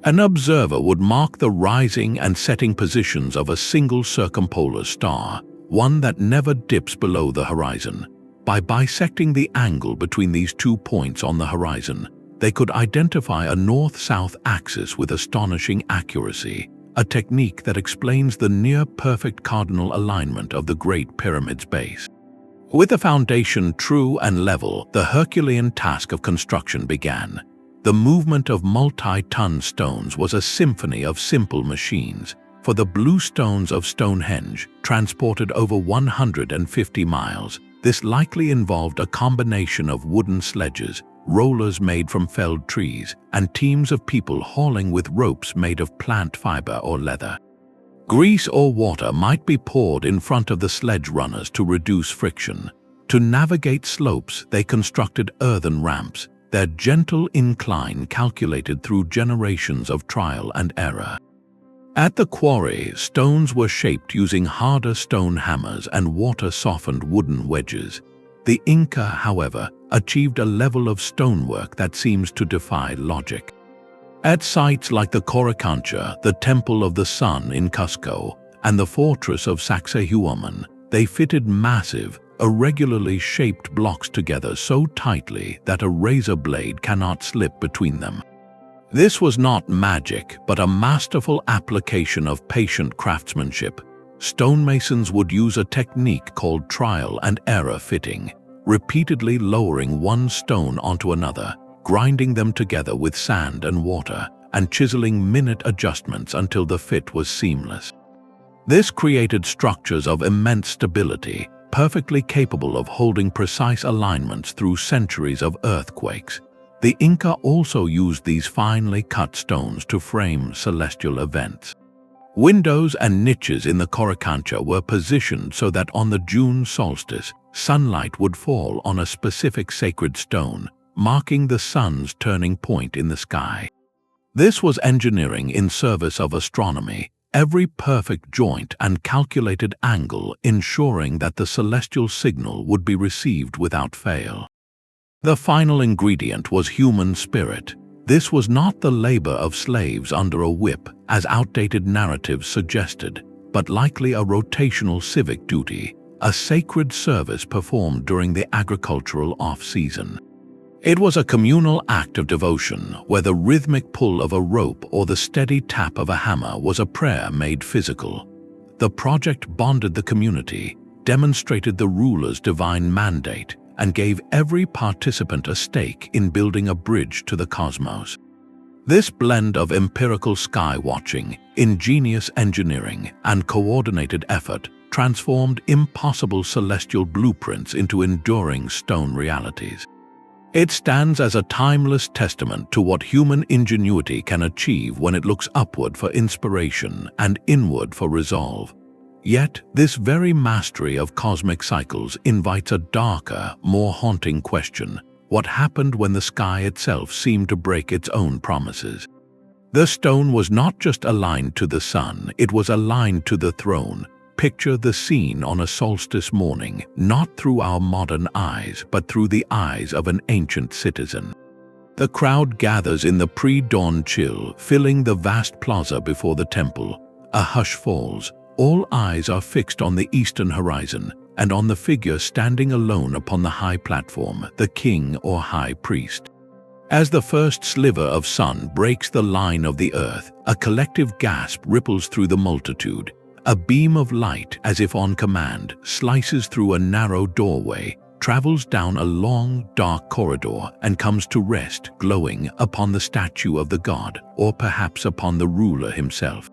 An observer would mark the rising and setting positions of a single circumpolar star, one that never dips below the horizon. By bisecting the angle between these 2 points on the horizon, they could identify a north-south axis with astonishing accuracy, a technique that explains the near-perfect cardinal alignment of the Great Pyramid's base. With the foundation true and level, the Herculean task of construction began. The movement of multi-ton stones was a symphony of simple machines. For the blue stones of Stonehenge, transported over 150 miles, this likely involved a combination of wooden sledges, rollers made from felled trees, and teams of people hauling with ropes made of plant fiber or leather. Grease or water might be poured in front of the sledge runners to reduce friction. To navigate slopes, they constructed earthen ramps, their gentle incline calculated through generations of trial and error. At the quarry, stones were shaped using harder stone hammers and water-softened wooden wedges. The Inca, however, achieved a level of stonework that seems to defy logic. At sites like the Coricancha, the Temple of the Sun in Cusco, and the fortress of Sacsayhuaman, they fitted massive, irregularly shaped blocks together so tightly that a razor blade cannot slip between them. This was not magic, but a masterful application of patient craftsmanship. Stonemasons would use a technique called trial and error fitting, repeatedly lowering one stone onto another, grinding them together with sand and water, and chiseling minute adjustments until the fit was seamless. This created structures of immense stability, perfectly capable of holding precise alignments through centuries of earthquakes. The Inca also used these finely cut stones to frame celestial events. Windows and niches in the Kukulcan were positioned so that on the June solstice, sunlight would fall on a specific sacred stone, marking the sun's turning point in the sky. This was engineering in service of astronomy, every perfect joint and calculated angle ensuring that the celestial signal would be received without fail. The final ingredient was human spirit. This was not the labor of slaves under a whip, as outdated narratives suggested, but likely a rotational civic duty, a sacred service performed during the agricultural off-season. It was a communal act of devotion, where the rhythmic pull of a rope or the steady tap of a hammer was a prayer made physical. The project bonded the community, demonstrated the ruler's divine mandate, and gave every participant a stake in building a bridge to the cosmos. This blend of empirical sky watching, ingenious engineering, and coordinated effort transformed impossible celestial blueprints into enduring stone realities. It stands as a timeless testament to what human ingenuity can achieve when it looks upward for inspiration and inward for resolve. Yet, this very mastery of cosmic cycles invites a darker, more haunting question: what happened when the sky itself seemed to break its own promises? The stone was not just aligned to the sun, it was aligned to the throne. Picture the scene on a solstice morning, not through our modern eyes, but through the eyes of an ancient citizen. The crowd gathers in the pre-dawn chill, filling the vast plaza before the temple. A hush falls. All eyes are fixed on the eastern horizon, and on the figure standing alone upon the high platform, the king or high priest. As the first sliver of sun breaks the line of the earth, a collective gasp ripples through the multitude. A beam of light, as if on command, slices through a narrow doorway, travels down a long, dark corridor, and comes to rest, glowing, upon the statue of the god, or perhaps upon the ruler himself.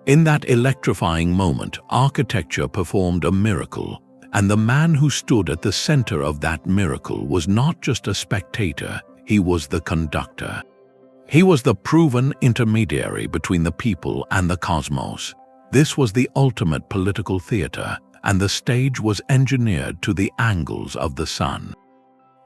In that electrifying moment, architecture performed a miracle, and the man who stood at the center of that miracle was not just a spectator, he was the conductor. He was the proven intermediary between the people and the cosmos. This was the ultimate political theater, and the stage was engineered to the angles of the sun.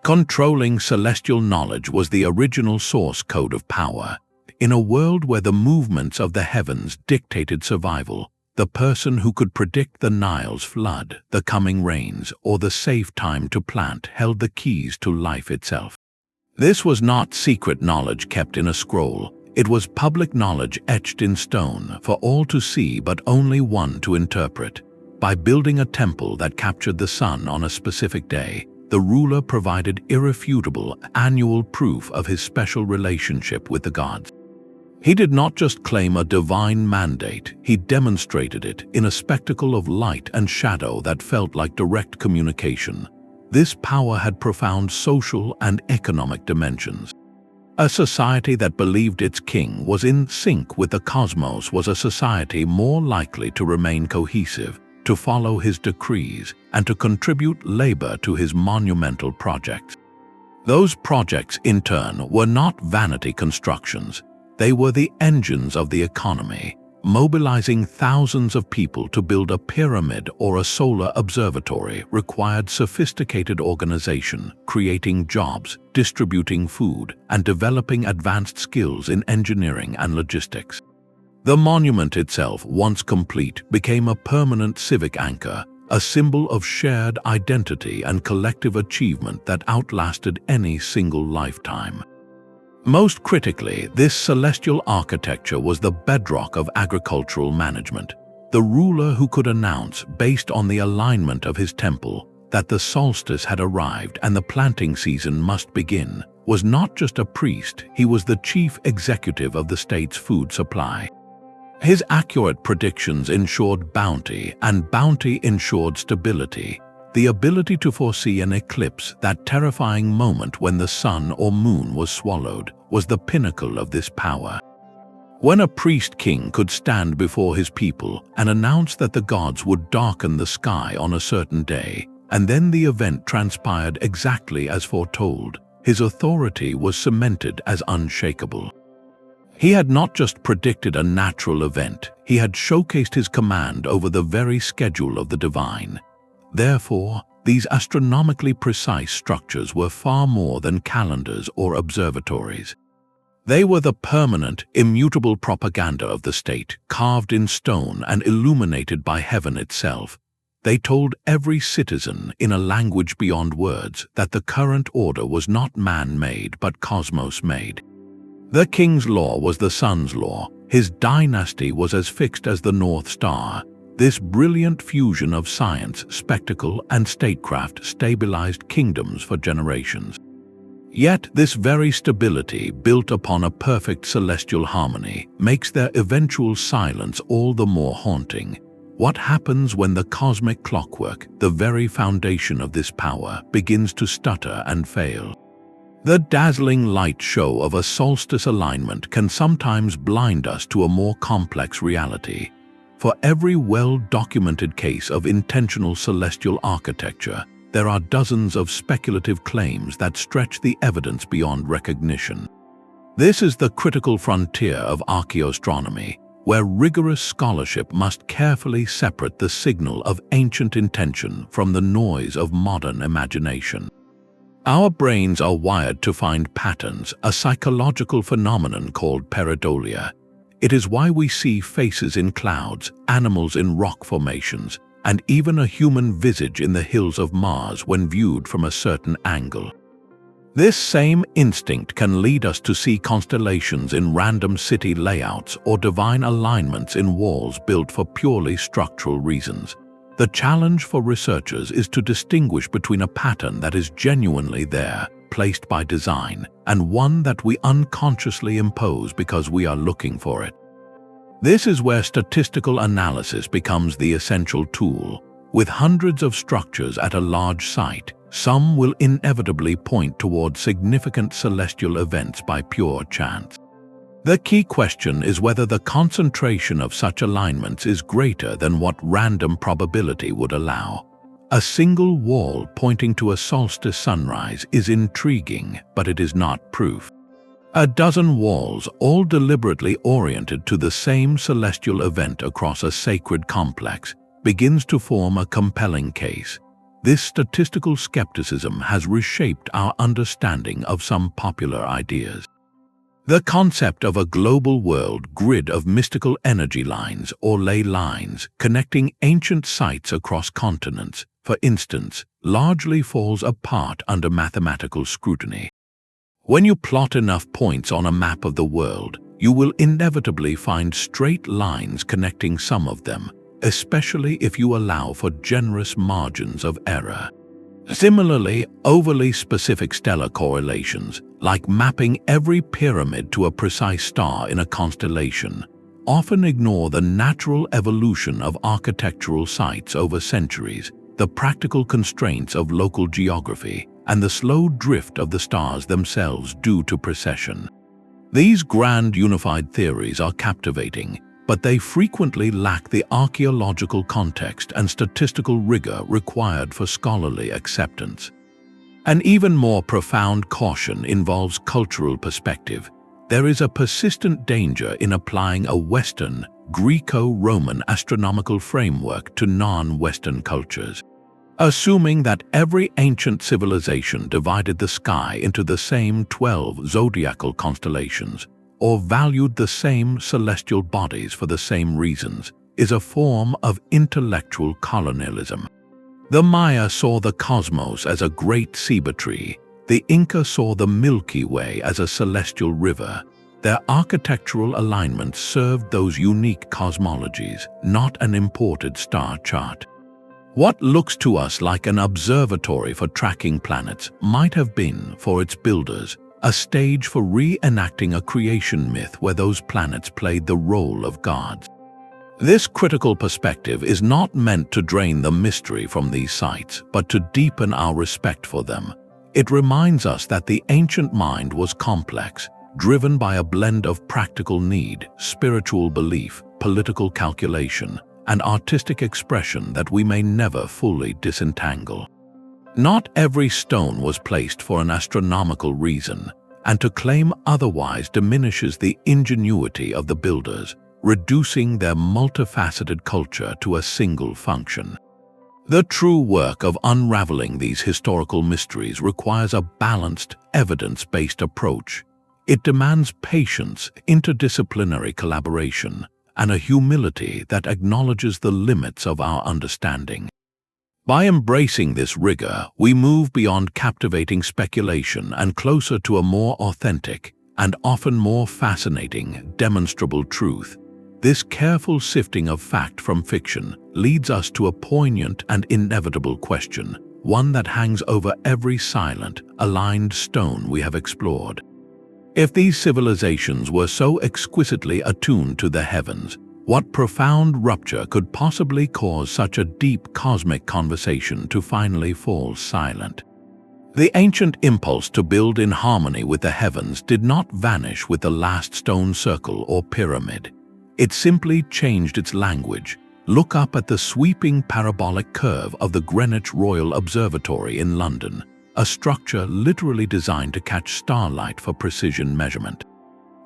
Controlling celestial knowledge was the original source code of power. In a world where the movements of the heavens dictated survival, the person who could predict the Nile's flood, the coming rains, or the safe time to plant held the keys to life itself. This was not secret knowledge kept in a scroll. It was public knowledge etched in stone for all to see but only one to interpret. By building a temple that captured the sun on a specific day, the ruler provided irrefutable annual proof of his special relationship with the gods. He did not just claim a divine mandate, he demonstrated it in a spectacle of light and shadow that felt like direct communication. This power had profound social and economic dimensions. A society that believed its king was in sync with the cosmos was a society more likely to remain cohesive, to follow his decrees, and to contribute labor to his monumental projects. Those projects, in turn, were not vanity constructions. They were the engines of the economy, mobilizing thousands of people to build a pyramid or a solar observatory required sophisticated organization, creating jobs, distributing food, and developing advanced skills in engineering and logistics. The monument itself, once complete, became a permanent civic anchor, a symbol of shared identity and collective achievement that outlasted any single lifetime. Most critically, this celestial architecture was the bedrock of agricultural management. The ruler who could announce, based on the alignment of his temple, that the solstice had arrived and the planting season must begin, was not just a priest, he was the chief executive of the state's food supply. His accurate predictions ensured bounty, and bounty ensured stability. The ability to foresee an eclipse, that terrifying moment when the sun or moon was swallowed, was the pinnacle of this power. When a priest-king could stand before his people and announce that the gods would darken the sky on a certain day, and then the event transpired exactly as foretold, his authority was cemented as unshakable. He had not just predicted a natural event, he had showcased his command over the very schedule of the divine. Therefore, these astronomically precise structures were far more than calendars or observatories. They were the permanent, immutable propaganda of the state, carved in stone and illuminated by heaven itself. They told every citizen, in a language beyond words, that the current order was not man-made but cosmos-made. The king's law was the sun's law. His dynasty was as fixed as the North Star. This brilliant fusion of science, spectacle, and statecraft stabilized kingdoms for generations. Yet this very stability, built upon a perfect celestial harmony, makes their eventual silence all the more haunting. What happens when the cosmic clockwork, the very foundation of this power, begins to stutter and fail? The dazzling light show of a solstice alignment can sometimes blind us to a more complex reality. For every well-documented case of intentional celestial architecture, there are dozens of speculative claims that stretch the evidence beyond recognition. This is the critical frontier of archaeoastronomy, where rigorous scholarship must carefully separate the signal of ancient intention from the noise of modern imagination. Our brains are wired to find patterns, a psychological phenomenon called pareidolia. It is why we see faces in clouds, animals in rock formations, and even a human visage in the hills of Mars when viewed from a certain angle. This same instinct can lead us to see constellations in random city layouts or divine alignments in walls built for purely structural reasons. The challenge for researchers is to distinguish between a pattern that is genuinely there, placed by design, and one that we unconsciously impose because we are looking for it. This is where statistical analysis becomes the essential tool. With hundreds of structures at a large site, some will inevitably point toward significant celestial events by pure chance. The key question is whether the concentration of such alignments is greater than what random probability would allow. A single wall pointing to a solstice sunrise is intriguing, but it is not proof. A dozen walls, all deliberately oriented to the same celestial event across a sacred complex, begins to form a compelling case. This statistical skepticism has reshaped our understanding of some popular ideas. The concept of a global world grid of mystical energy lines or ley lines connecting ancient sites across continents, for instance, largely falls apart under mathematical scrutiny. When you plot enough points on a map of the world, you will inevitably find straight lines connecting some of them, especially if you allow for generous margins of error. Similarly, overly specific stellar correlations, like mapping every pyramid to a precise star in a constellation, often ignore the natural evolution of architectural sites over centuries, the practical constraints of local geography, and the slow drift of the stars themselves due to precession. These grand unified theories are captivating, but they frequently lack the archaeological context and statistical rigor required for scholarly acceptance. An even more profound caution involves cultural perspective. There is a persistent danger in applying a Western, Greco-Roman astronomical framework to non-Western cultures. Assuming that every ancient civilization divided the sky into the same 12 zodiacal constellations, or valued the same celestial bodies for the same reasons, is a form of intellectual colonialism. The Maya saw the cosmos as a great ceiba tree. The Inca saw the Milky Way as a celestial river. Their architectural alignments served those unique cosmologies, not an imported star chart. What looks to us like an observatory for tracking planets might have been, for its builders, a stage for reenacting a creation myth where those planets played the role of gods. This critical perspective is not meant to drain the mystery from these sites, but to deepen our respect for them. It reminds us that the ancient mind was complex, driven by a blend of practical need, spiritual belief, political calculation, and artistic expression that we may never fully disentangle. Not every stone was placed for an astronomical reason, and to claim otherwise diminishes the ingenuity of the builders, reducing their multifaceted culture to a single function. The true work of unraveling these historical mysteries requires a balanced, evidence-based approach. It demands patience, interdisciplinary collaboration, and a humility that acknowledges the limits of our understanding. By embracing this rigor, we move beyond captivating speculation and closer to a more authentic and often more fascinating, demonstrable truth. This careful sifting of fact from fiction leads us to a poignant and inevitable question, one that hangs over every silent, aligned stone we have explored. If these civilizations were so exquisitely attuned to the heavens, what profound rupture could possibly cause such a deep cosmic conversation to finally fall silent? The ancient impulse to build in harmony with the heavens did not vanish with the last stone circle or pyramid. It simply changed its language. Look up at the sweeping parabolic curve of the Greenwich Royal Observatory in London, a structure literally designed to catch starlight for precision measurement.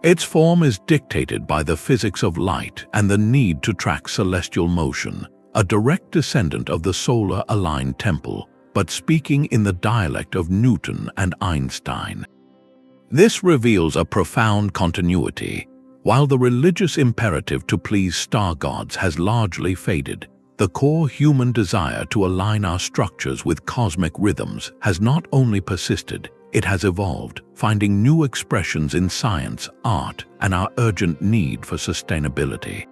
Its form is dictated by the physics of light and the need to track celestial motion, a direct descendant of the solar-aligned temple, but speaking in the dialect of Newton and Einstein. This reveals a profound continuity. While the religious imperative to please star gods has largely faded, the core human desire to align our structures with cosmic rhythms has not only persisted, it has evolved, finding new expressions in science, art, and our urgent need for sustainability.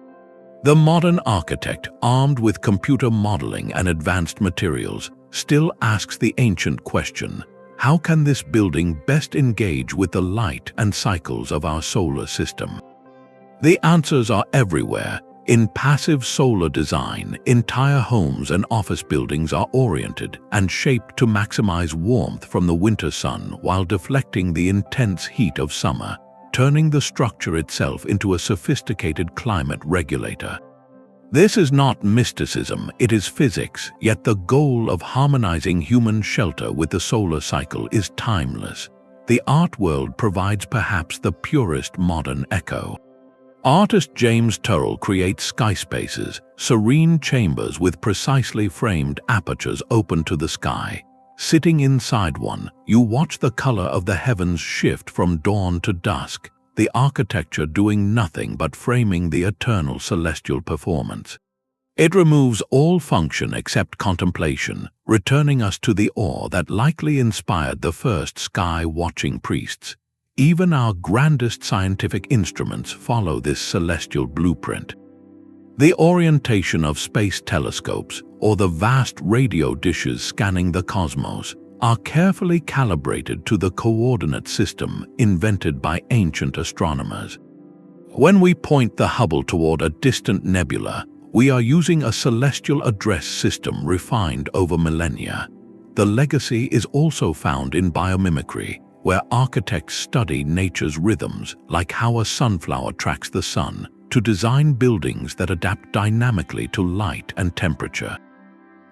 The modern architect, armed with computer modeling and advanced materials, still asks the ancient question: how can this building best engage with the light and cycles of our solar system? The answers are everywhere. In passive solar design, entire homes and office buildings are oriented and shaped to maximize warmth from the winter sun while deflecting the intense heat of summer, turning the structure itself into a sophisticated climate regulator. This is not mysticism, it is physics, yet the goal of harmonizing human shelter with the solar cycle is timeless. The art world provides perhaps the purest modern echo. Artist James Turrell creates sky spaces, serene chambers with precisely framed apertures open to the sky. Sitting inside one, you watch the color of the heavens shift from dawn to dusk, the architecture doing nothing but framing the eternal celestial performance. It removes all function except contemplation, returning us to the awe that likely inspired the first sky-watching priests. Even our grandest scientific instruments follow this celestial blueprint. The orientation of space telescopes, or the vast radio dishes scanning the cosmos, are carefully calibrated to the coordinate system invented by ancient astronomers. When we point the Hubble toward a distant nebula, we are using a celestial address system refined over millennia. The legacy is also found in biomimicry, where architects study nature's rhythms, like how a sunflower tracks the sun, to design buildings that adapt dynamically to light and temperature.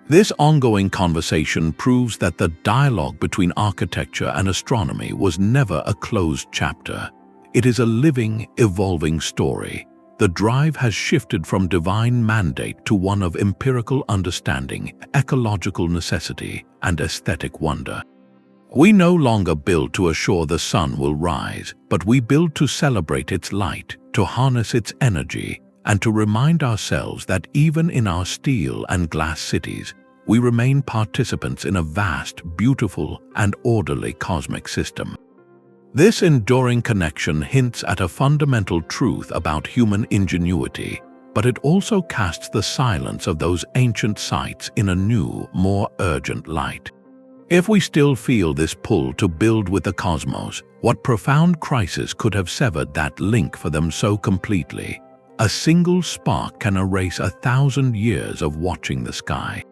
This ongoing conversation proves that the dialogue between architecture and astronomy was never a closed chapter. It is a living, evolving story. The drive has shifted from divine mandate to one of empirical understanding, ecological necessity, and aesthetic wonder. We no longer build to assure the sun will rise, but we build to celebrate its light, to harness its energy, and to remind ourselves that even in our steel and glass cities, we remain participants in a vast, beautiful, and orderly cosmic system. This enduring connection hints at a fundamental truth about human ingenuity, but it also casts the silence of those ancient sites in a new, more urgent light. If we still feel this pull to build with the cosmos, what profound crisis could have severed that link for them so completely? A single spark can erase 1,000 years of watching the sky.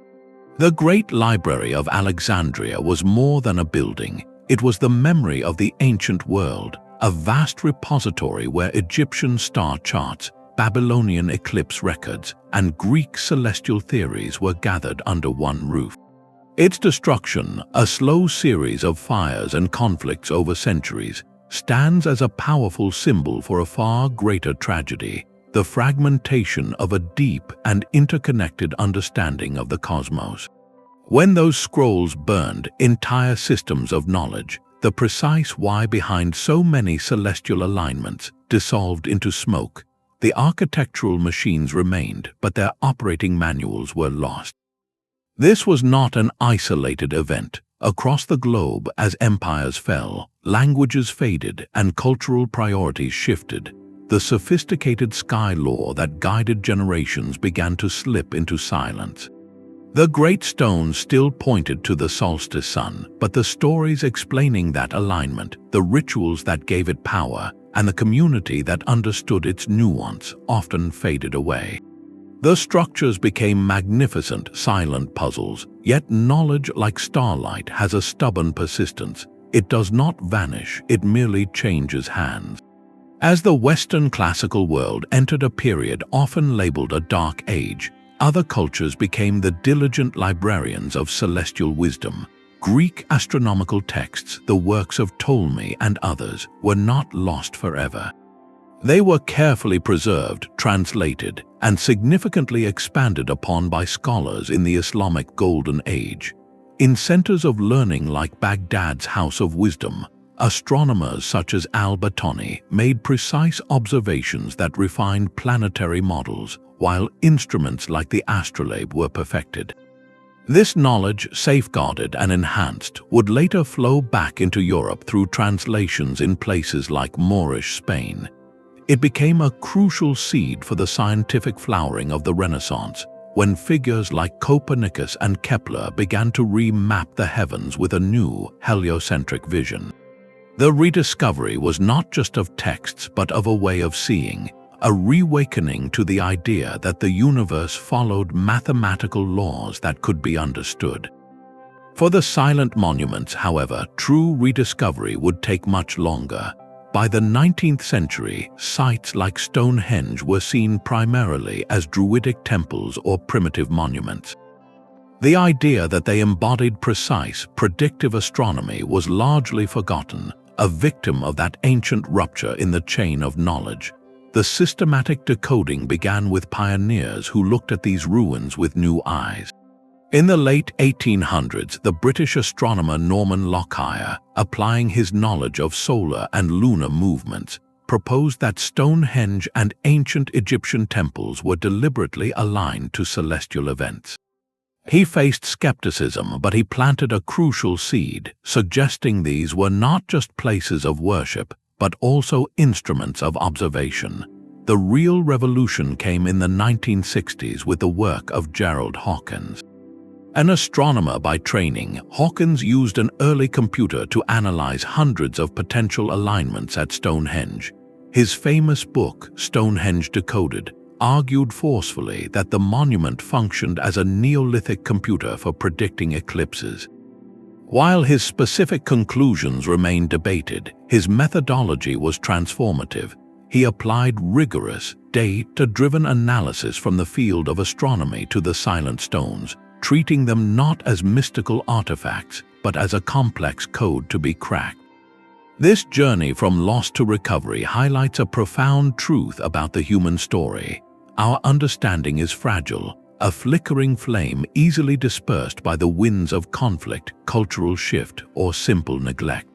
The Great Library of Alexandria was more than a building. It was the memory of the ancient world, a vast repository where Egyptian star charts, Babylonian eclipse records, and Greek celestial theories were gathered under one roof. Its destruction, a slow series of fires and conflicts over centuries, stands as a powerful symbol for a far greater tragedy: the fragmentation of a deep and interconnected understanding of the cosmos. When those scrolls burned, entire systems of knowledge, the precise why behind so many celestial alignments, dissolved into smoke. The architectural machines remained, but their operating manuals were lost. This was not an isolated event. Across the globe, as empires fell, languages faded, and cultural priorities shifted, the sophisticated sky lore that guided generations began to slip into silence. The great stones still pointed to the solstice sun, but the stories explaining that alignment, the rituals that gave it power, and the community that understood its nuance often faded away. The structures became magnificent, silent puzzles, yet knowledge, like starlight, has a stubborn persistence. It does not vanish, it merely changes hands. As the Western classical world entered a period often labeled a dark age, other cultures became the diligent librarians of celestial wisdom. Greek astronomical texts, the works of Ptolemy and others, were not lost forever. They were carefully preserved, translated, and significantly expanded upon by scholars in the Islamic Golden Age. In centers of learning like Baghdad's House of Wisdom, astronomers such as al-Battani made precise observations that refined planetary models, while instruments like the astrolabe were perfected. This knowledge, safeguarded and enhanced, would later flow back into Europe through translations in places like Moorish Spain. It became a crucial seed for the scientific flowering of the Renaissance, when figures like Copernicus and Kepler began to remap the heavens with a new, heliocentric vision. The rediscovery was not just of texts but of a way of seeing, a reawakening to the idea that the universe followed mathematical laws that could be understood. For the silent monuments, however, true rediscovery would take much longer. By the 19th century, sites like Stonehenge were seen primarily as druidic temples or primitive monuments. The idea that they embodied precise, predictive astronomy was largely forgotten, a victim of that ancient rupture in the chain of knowledge. The systematic decoding began with pioneers who looked at these ruins with new eyes. In the late 1800s, the British astronomer Norman Lockyer, applying his knowledge of solar and lunar movements, proposed that Stonehenge and ancient Egyptian temples were deliberately aligned to celestial events. He faced skepticism, but he planted a crucial seed, suggesting these were not just places of worship, but also instruments of observation. The real revolution came in the 1960s with the work of Gerald Hawkins. An astronomer by training, Hawkins used an early computer to analyze hundreds of potential alignments at Stonehenge. His famous book, Stonehenge Decoded, argued forcefully that the monument functioned as a Neolithic computer for predicting eclipses. While his specific conclusions remained debated, his methodology was transformative. He applied rigorous, data-driven analysis from the field of astronomy to the silent stones, treating them not as mystical artifacts, but as a complex code to be cracked. This journey from loss to recovery highlights a profound truth about the human story. Our understanding is fragile, a flickering flame easily dispersed by the winds of conflict, cultural shift, or simple neglect.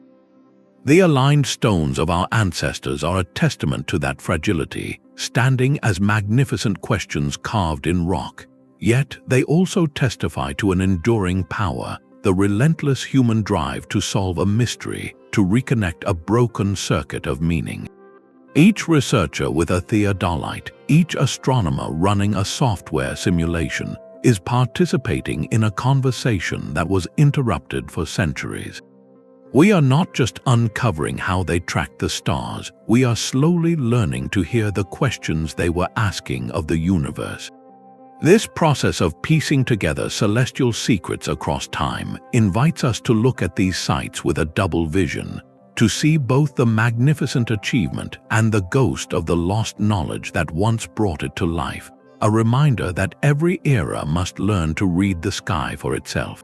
The aligned stones of our ancestors are a testament to that fragility, standing as magnificent questions carved in rock. Yet they also testify to an enduring power, the relentless human drive to solve a mystery, to reconnect a broken circuit of meaning. Each researcher with a theodolite, each astronomer running a software simulation, is participating in a conversation that was interrupted for centuries. We are not just uncovering how they tracked the stars, we are slowly learning to hear the questions they were asking of the universe. This process of piecing together celestial secrets across time invites us to look at these sites with a double vision. to see both the magnificent achievement and the ghost of the lost knowledge that once brought it to life, a reminder that every era must learn to read the sky for itself.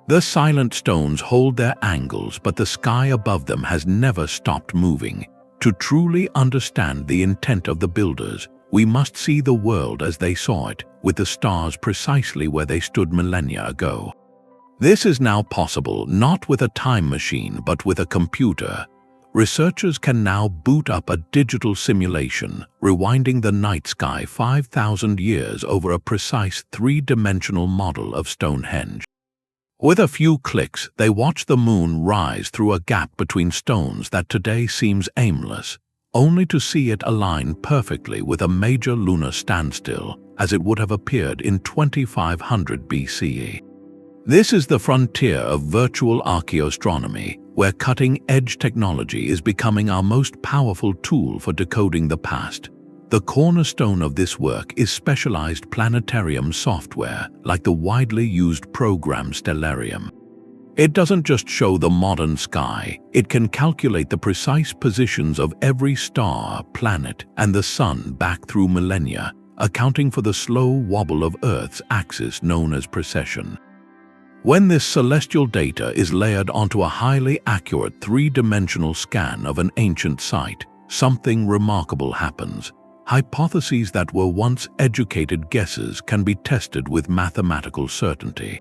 The silent stones hold their angles, but the sky above them has never stopped moving. To truly understand the intent of the builders, we must see the world as they saw it, with the stars precisely where they stood millennia ago. This is now possible not with a time machine but with a computer. Researchers can now boot up a digital simulation, rewinding the night sky 5,000 years over a precise three-dimensional model of Stonehenge. With a few clicks, they watch the moon rise through a gap between stones that today seems aimless, only to see it align perfectly with a major lunar standstill, as it would have appeared in 2500 BCE. This is the frontier of virtual archaeoastronomy, where cutting-edge technology is becoming our most powerful tool for decoding the past. The cornerstone of this work is specialized planetarium software, like the widely used program Stellarium. It doesn't just show the modern sky, it can calculate the precise positions of every star, planet, and the sun back through millennia, accounting for the slow wobble of Earth's axis known as precession. When this celestial data is layered onto a highly accurate three-dimensional scan of an ancient site, something remarkable happens. Hypotheses that were once educated guesses can be tested with mathematical certainty.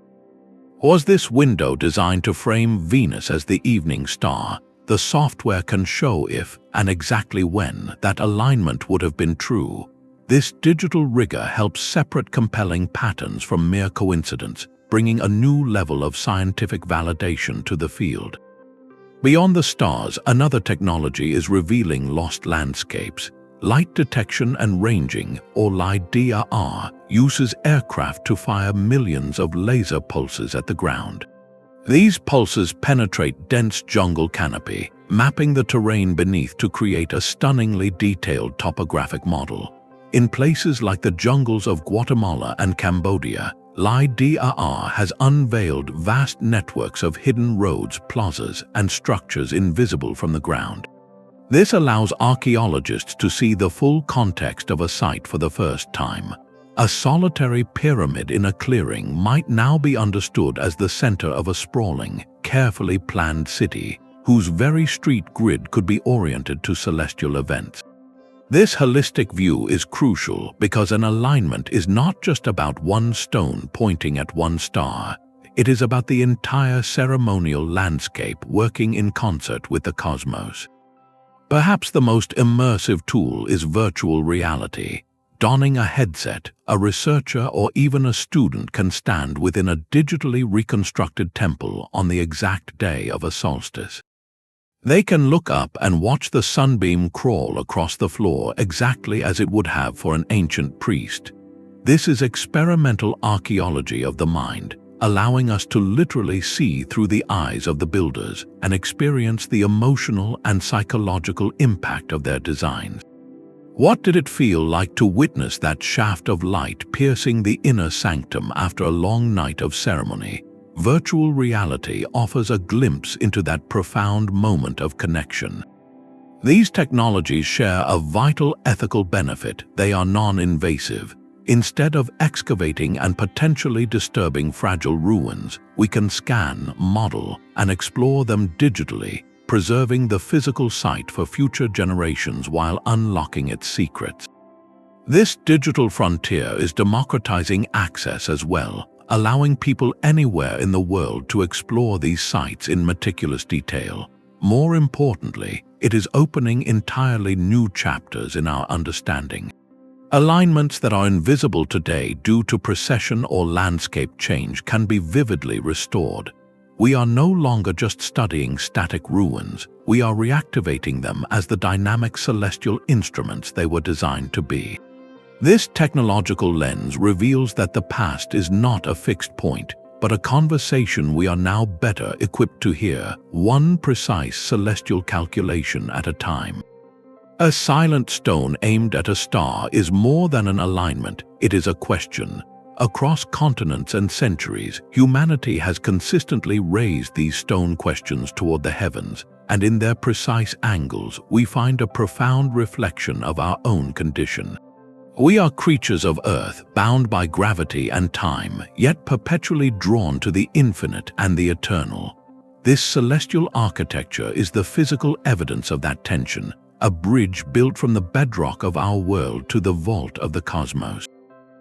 Was this window designed to frame Venus as the evening star? The software can show if, and exactly when, that alignment would have been true. This digital rigor helps separate compelling patterns from mere coincidence, bringing a new level of scientific validation to the field. Beyond the stars, another technology is revealing lost landscapes. Light detection and ranging, or LiDAR, uses aircraft to fire millions of laser pulses at the ground. These pulses penetrate dense jungle canopy, mapping the terrain beneath to create a stunningly detailed topographic model. In places like the jungles of Guatemala and Cambodia, LiDAR has unveiled vast networks of hidden roads, plazas, and structures invisible from the ground. This allows archaeologists to see the full context of a site for the first time. A solitary pyramid in a clearing might now be understood as the center of a sprawling, carefully planned city, whose very street grid could be oriented to celestial events. This holistic view is crucial because an alignment is not just about one stone pointing at one star. It is about the entire ceremonial landscape working in concert with the cosmos. Perhaps the most immersive tool is virtual reality. Donning a headset, a researcher or even a student can stand within a digitally reconstructed temple on the exact day of a solstice. They can look up and watch the sunbeam crawl across the floor exactly as it would have for an ancient priest. This is experimental archaeology of the mind, allowing us to literally see through the eyes of the builders and experience the emotional and psychological impact of their designs. What did it feel like to witness that shaft of light piercing the inner sanctum after a long night of ceremony? Virtual reality offers a glimpse into that profound moment of connection. These technologies share a vital ethical benefit. They are non-invasive. Instead of excavating and potentially disturbing fragile ruins, we can scan, model, and explore them digitally, preserving the physical site for future generations while unlocking its secrets. This digital frontier is democratizing access as well, allowing people anywhere in the world to explore these sites in meticulous detail. More importantly, it is opening entirely new chapters in our understanding. Alignments that are invisible today due to precession or landscape change can be vividly restored. We are no longer just studying static ruins, we are reactivating them as the dynamic celestial instruments they were designed to be. This technological lens reveals that the past is not a fixed point, but a conversation we are now better equipped to hear, one precise celestial calculation at a time. A silent stone aimed at a star is more than an alignment, it is a question. Across continents and centuries, humanity has consistently raised these stone questions toward the heavens, and in their precise angles, we find a profound reflection of our own condition. We are creatures of earth, bound by gravity and time, yet perpetually drawn to the infinite and the eternal. This celestial architecture is the physical evidence of that tension, a bridge built from the bedrock of our world to the vault of the cosmos.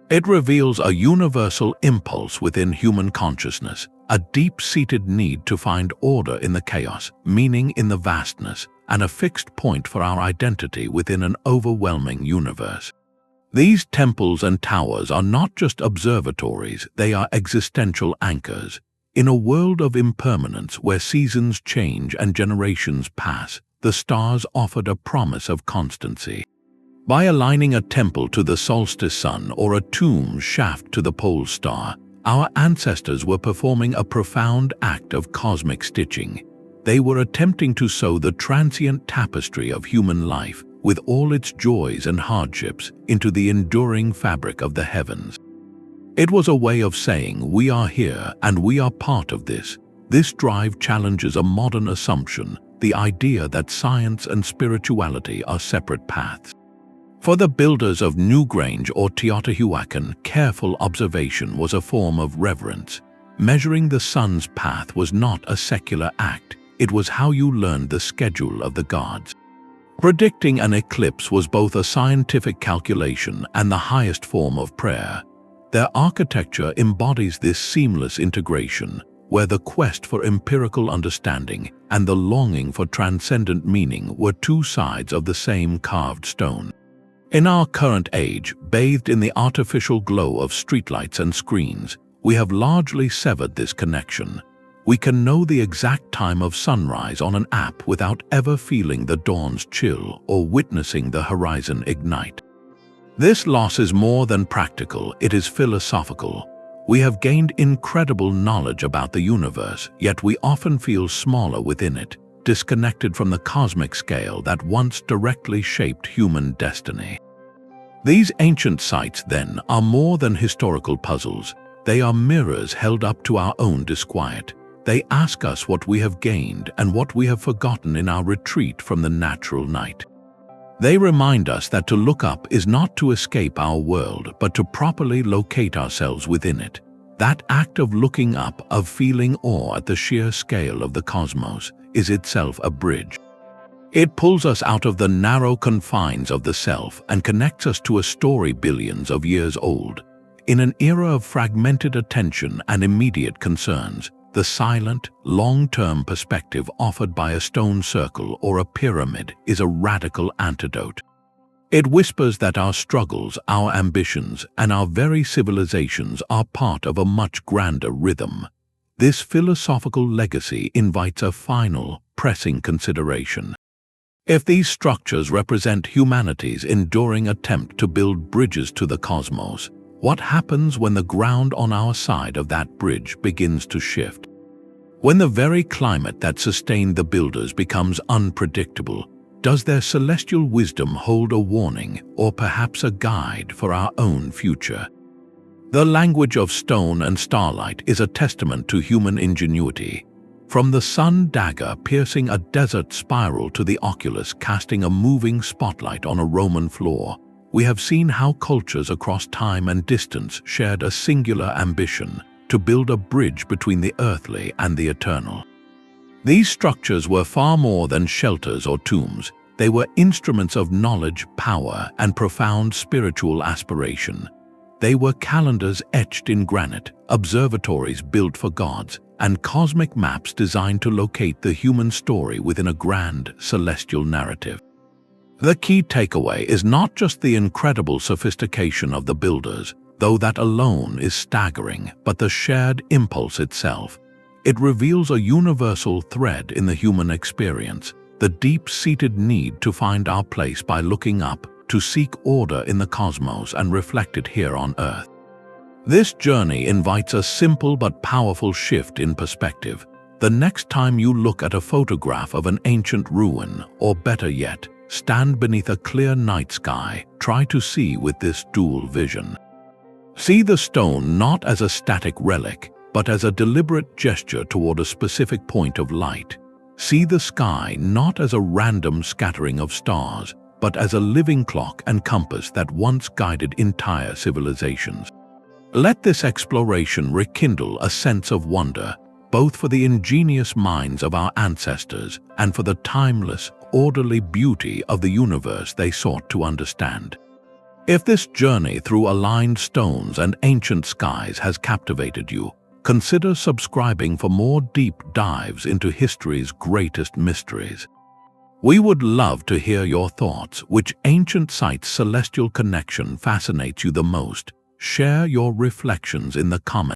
It reveals a universal impulse within human consciousness, a deep-seated need to find order in the chaos, meaning in the vastness, and a fixed point for our identity within an overwhelming universe. These temples and towers are not just observatories, they are existential anchors. In a world of impermanence where seasons change and generations pass, the stars offered a promise of constancy. By aligning a temple to the solstice sun or a tomb shaft to the pole star, our ancestors were performing a profound act of cosmic stitching. They were attempting to sew the transient tapestry of human life, with all its joys and hardships, into the enduring fabric of the heavens. It was a way of saying, we are here and we are part of this. This drive challenges a modern assumption, the idea that science and spirituality are separate paths. For the builders of Newgrange or Teotihuacan, careful observation was a form of reverence. Measuring the sun's path was not a secular act, it was how you learned the schedule of the gods. Predicting an eclipse was both a scientific calculation and the highest form of prayer. Their architecture embodies this seamless integration, where the quest for empirical understanding and the longing for transcendent meaning were two sides of the same carved stone. In our current age, bathed in the artificial glow of streetlights and screens, we have largely severed this connection. We can know the exact time of sunrise on an app without ever feeling the dawn's chill or witnessing the horizon ignite. This loss is more than practical, it is philosophical. We have gained incredible knowledge about the universe, yet we often feel smaller within it, disconnected from the cosmic scale that once directly shaped human destiny. These ancient sites, then, are more than historical puzzles. They are mirrors held up to our own disquiet. They ask us what we have gained and what we have forgotten in our retreat from the natural night. They remind us that to look up is not to escape our world, but to properly locate ourselves within it. That act of looking up, of feeling awe at the sheer scale of the cosmos, is itself a bridge. It pulls us out of the narrow confines of the self and connects us to a story billions of years old. In an era of fragmented attention and immediate concerns, the silent, long-term perspective offered by a stone circle or a pyramid is a radical antidote. It whispers that our struggles, our ambitions, and our very civilizations are part of a much grander rhythm. This philosophical legacy invites a final, pressing consideration. If these structures represent humanity's enduring attempt to build bridges to the cosmos, what happens when the ground on our side of that bridge begins to shift? When the very climate that sustained the builders becomes unpredictable, does their celestial wisdom hold a warning or perhaps a guide for our own future? The language of stone and starlight is a testament to human ingenuity. From the sun dagger piercing a desert spiral to the Oculus casting a moving spotlight on a Roman floor, we have seen how cultures across time and distance shared a singular ambition to build a bridge between the earthly and the eternal. These structures were far more than shelters or tombs. They were instruments of knowledge, power, and profound spiritual aspiration. They were calendars etched in granite, observatories built for gods, and cosmic maps designed to locate the human story within a grand, celestial narrative. The key takeaway is not just the incredible sophistication of the builders, though that alone is staggering, but the shared impulse itself. It reveals a universal thread in the human experience, the deep-seated need to find our place by looking up, to seek order in the cosmos and reflect it here on Earth. This journey invites a simple but powerful shift in perspective. The next time you look at a photograph of an ancient ruin, or better yet, stand beneath a clear night sky, try to see with this dual vision. See the stone not as a static relic, but as a deliberate gesture toward a specific point of light. See the sky not as a random scattering of stars, but as a living clock and compass that once guided entire civilizations. Let this exploration rekindle a sense of wonder, both for the ingenious minds of our ancestors and for the timeless, orderly beauty of the universe they sought to understand. If this journey through aligned stones and ancient skies has captivated you, consider subscribing for more deep dives into history's greatest mysteries. We would love to hear your thoughts. Which ancient site's celestial connection fascinates you the most? Share your reflections in the comments.